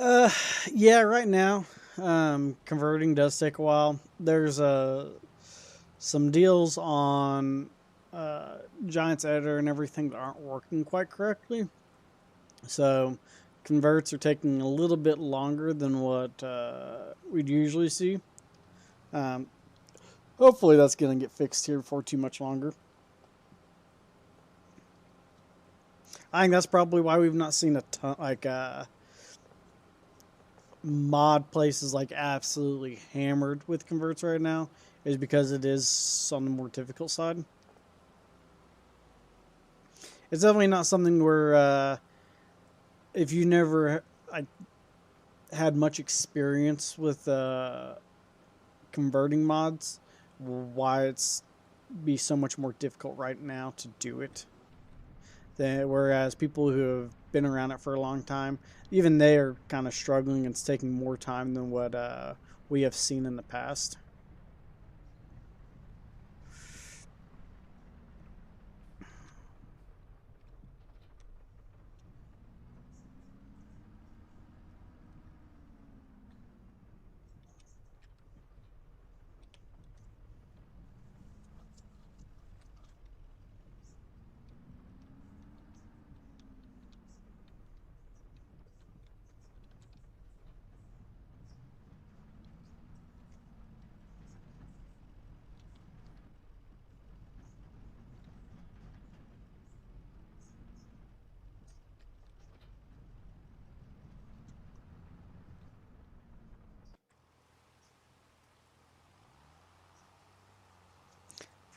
Uh, yeah, right now, converting does take a while. There's some deals on uh, Giants Editor and everything that aren't working quite correctly. So converts are taking a little bit longer than what we'd usually see. Um, Hopefully that's going to get fixed here before too much longer. I think that's probably why we've not seen a ton like mod places like absolutely hammered with converts right now, is because it is on the more difficult side. It's definitely not something where if you never like had much experience with converting mods, why it's be so much more difficult right now to do it. Whereas people who have been around it for a long time, even they are kind of struggling. It's taking more time than what we have seen in the past.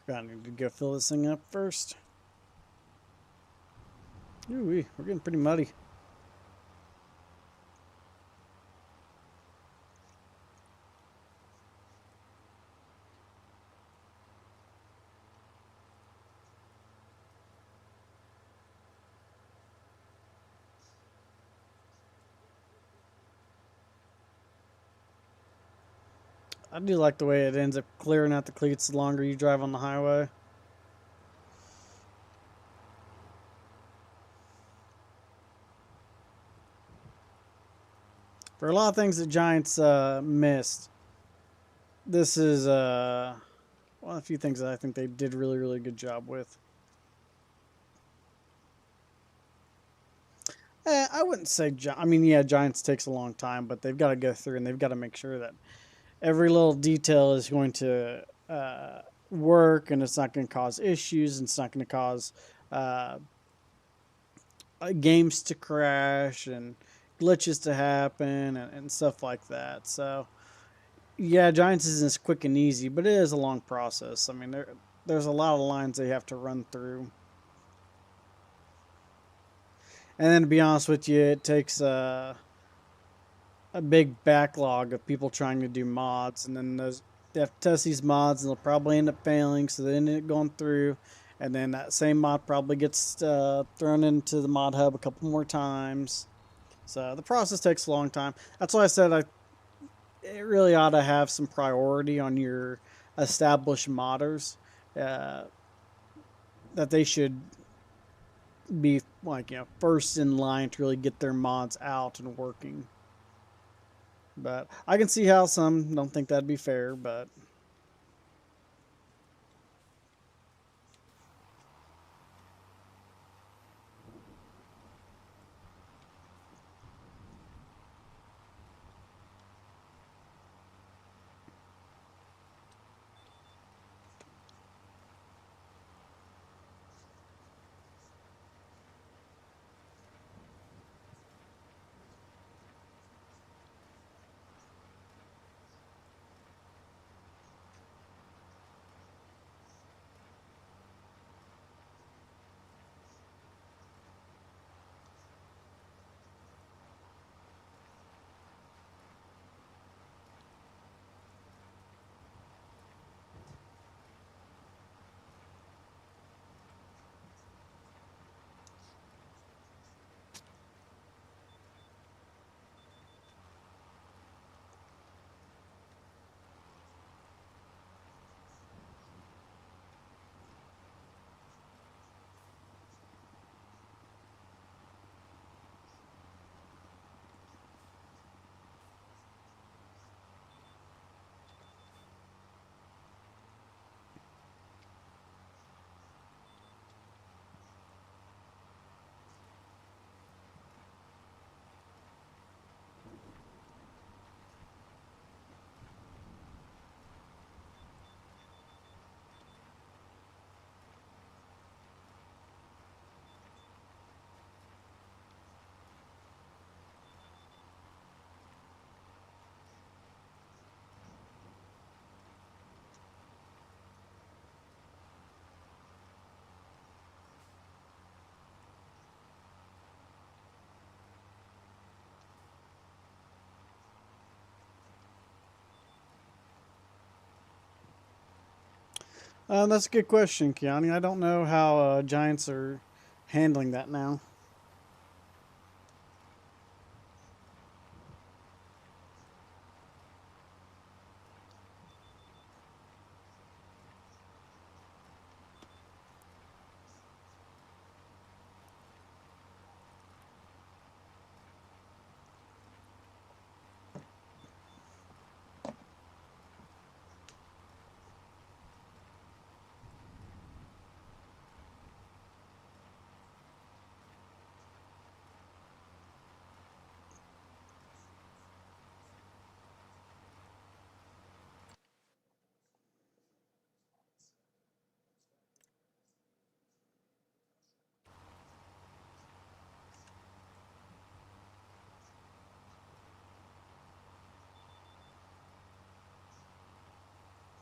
Forgot I need to go fill this thing up first. Ooh, we're getting pretty muddy. I do like the way it ends up clearing out the cleats the longer you drive on the highway. For a lot of things that Giants missed, this is well, a few things that I think they did really, really good job with. I wouldn't say, I mean, yeah, Giants takes a long time, but they've got to go through and they've got to make sure that every little detail is going to work and it's not going to cause issues and it's not going to cause uh, games to crash and glitches to happen and stuff like that. So, yeah, Giants isn't as quick and easy, but it is a long process. I mean, there's a lot of lines they have to run through. And then to be honest with you, it takes a big backlog of people trying to do mods, and then they have to test these mods, and they'll probably end up failing. So they end up going through, and then that same mod probably gets thrown into the mod hub a couple more times. So the process takes a long time. That's why I said it really ought to have some priority on your established modders. Uh, that they should be like first in line to really get their mods out and working. But I can see how some don't think that'd be fair, but That's a good question, Kiani. I don't know how Giants are handling that now.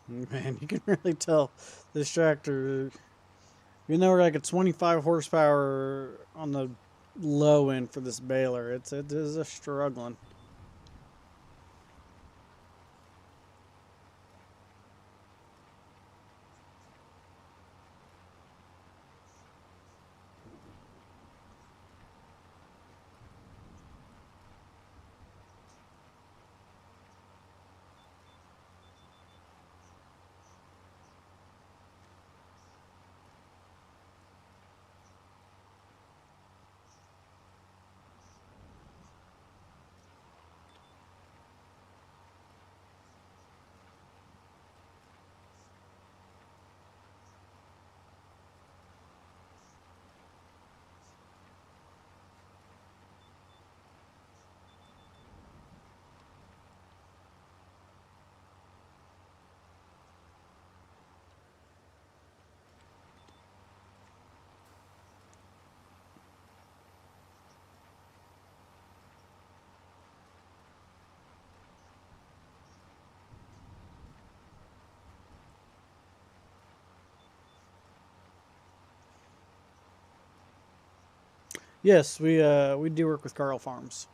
Man, you can really tell this tractor, even though we're like a 25 horsepower on the low end for this baler, it is a struggling. Yes, we do work with Carl Farms.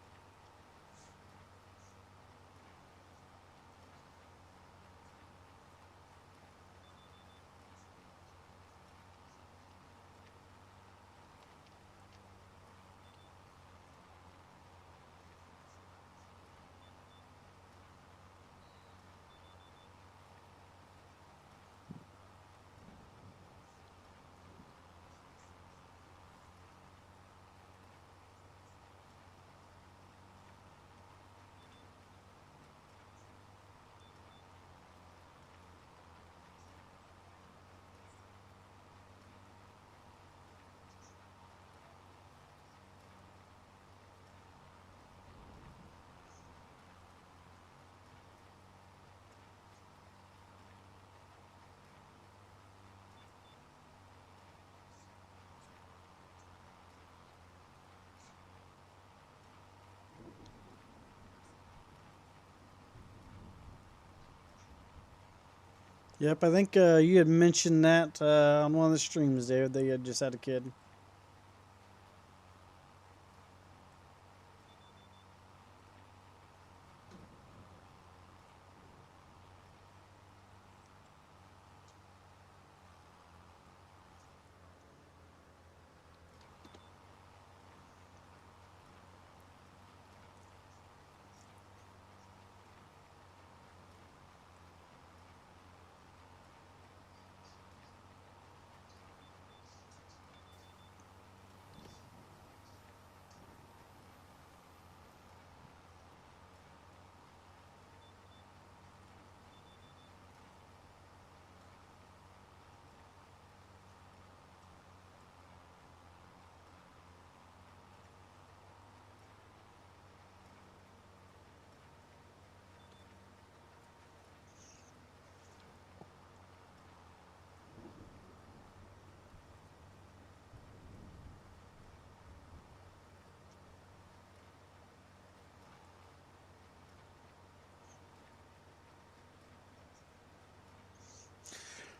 Yep, I think you had mentioned that on one of the streams, David. They had just had a kid.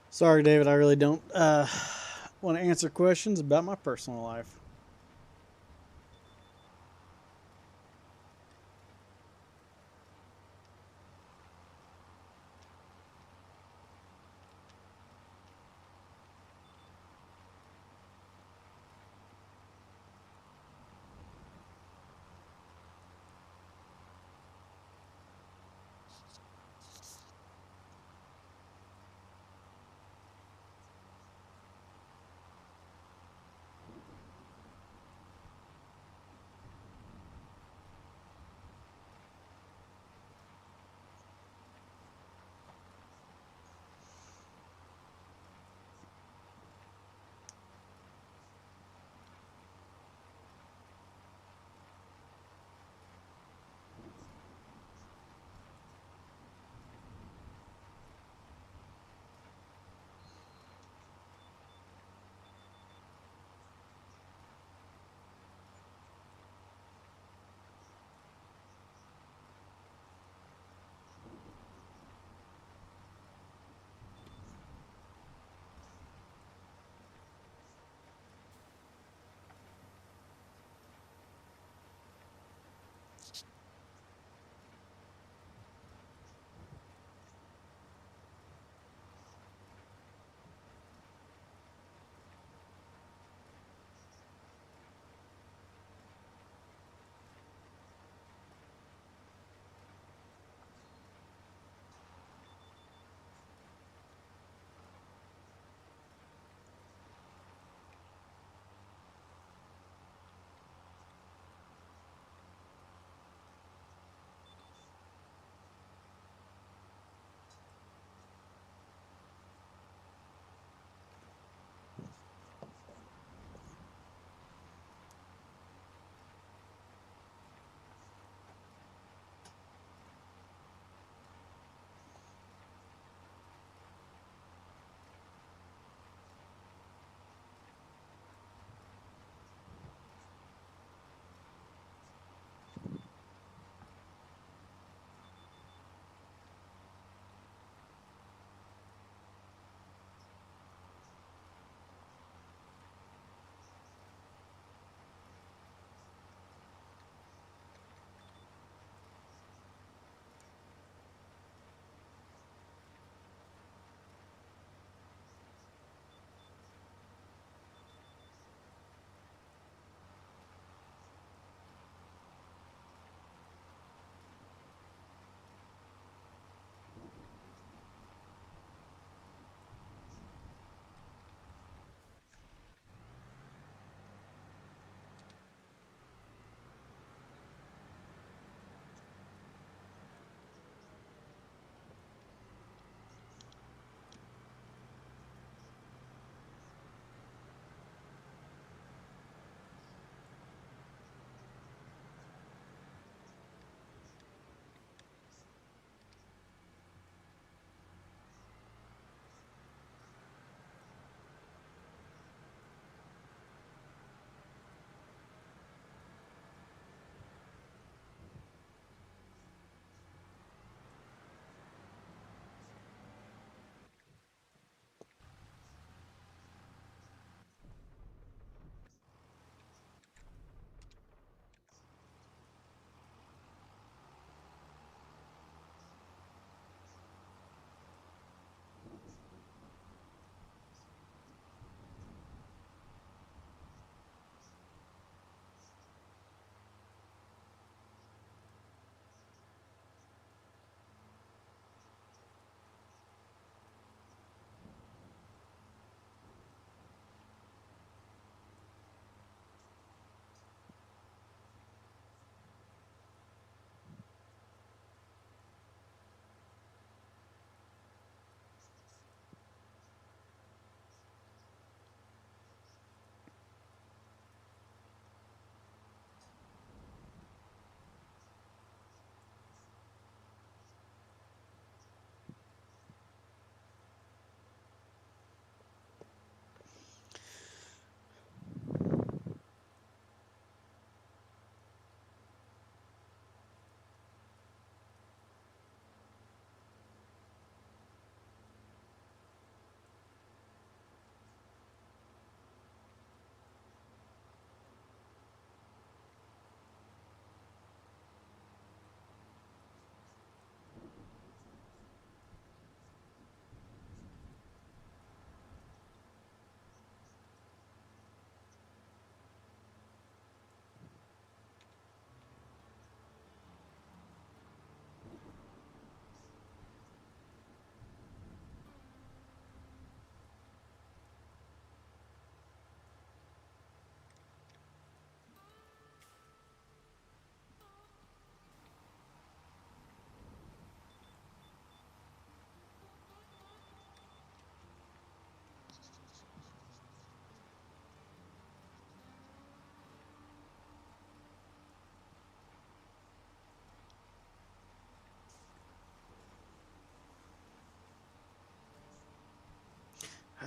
Sorry, David. I really don't want to answer questions about my personal life.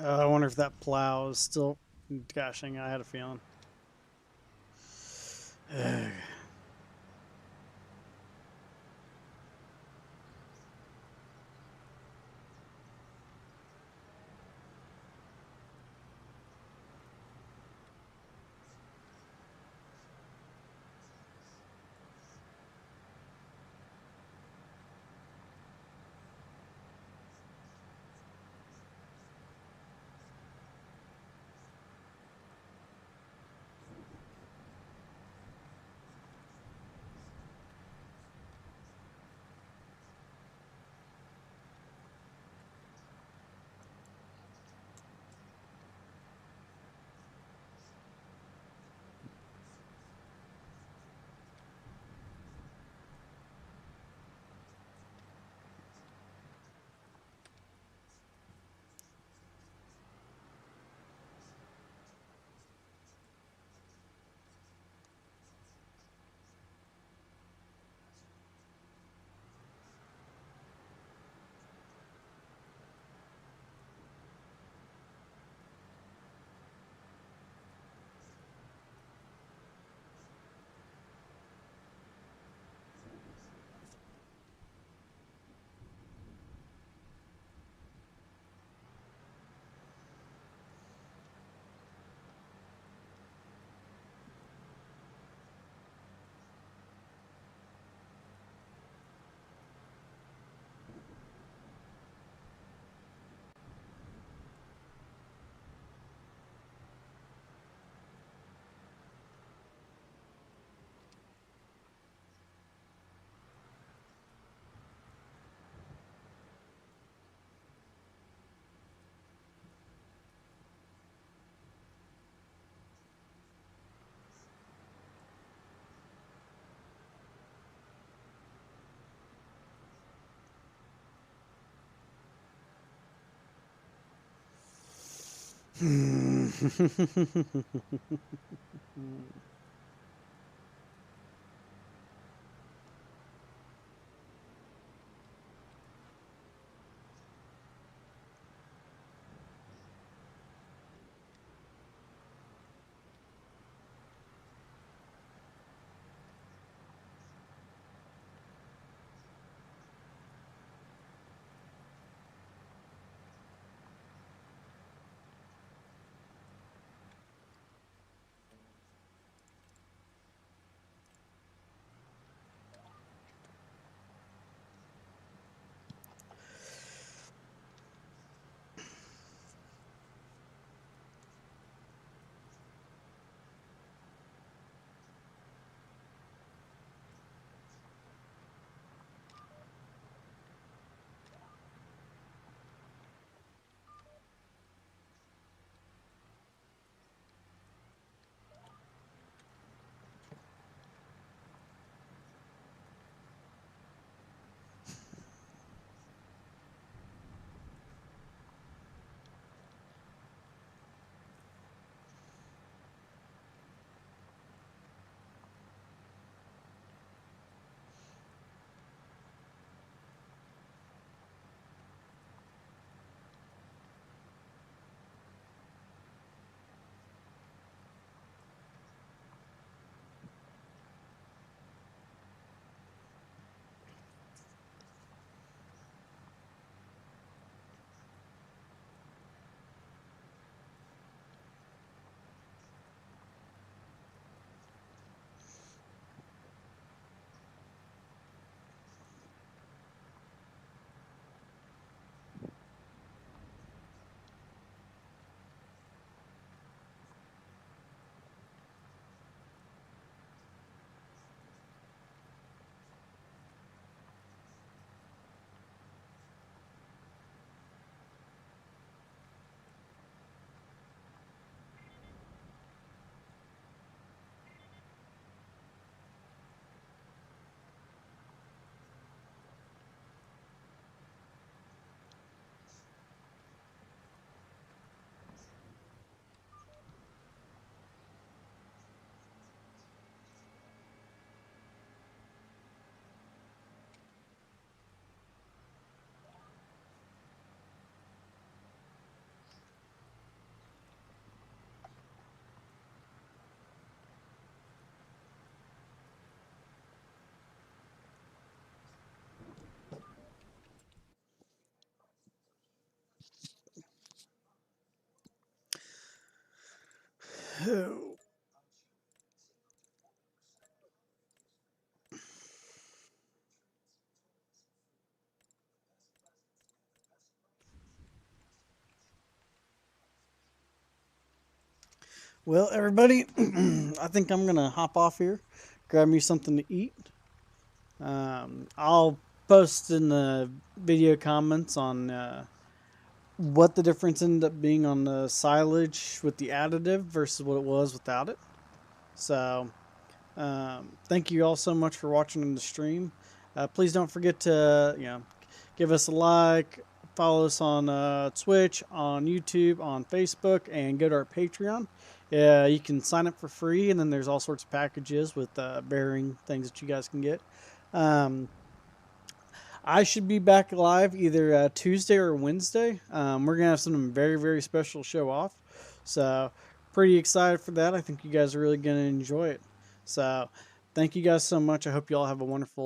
I wonder if that plow is still. Gosh, dang, I had a feeling. Oh. Well, everybody, I think I'm gonna hop off here, grab me something to eat. I'll post in the video comments on what the difference ended up being on the silage with the additive versus what it was without it. So, thank you all so much for watching the stream. Please don't forget to give us a like, follow us on Twitch, on YouTube, on Facebook, and go to our Patreon. Yeah, you can sign up for free, and then there's all sorts of packages with bearing things that you guys can get. Um, I should be back live either Tuesday or Wednesday. We're gonna have something very, very special show off, so pretty excited for that. I think you guys are really gonna enjoy it. So, thank you guys so much. I hope you all have a wonderful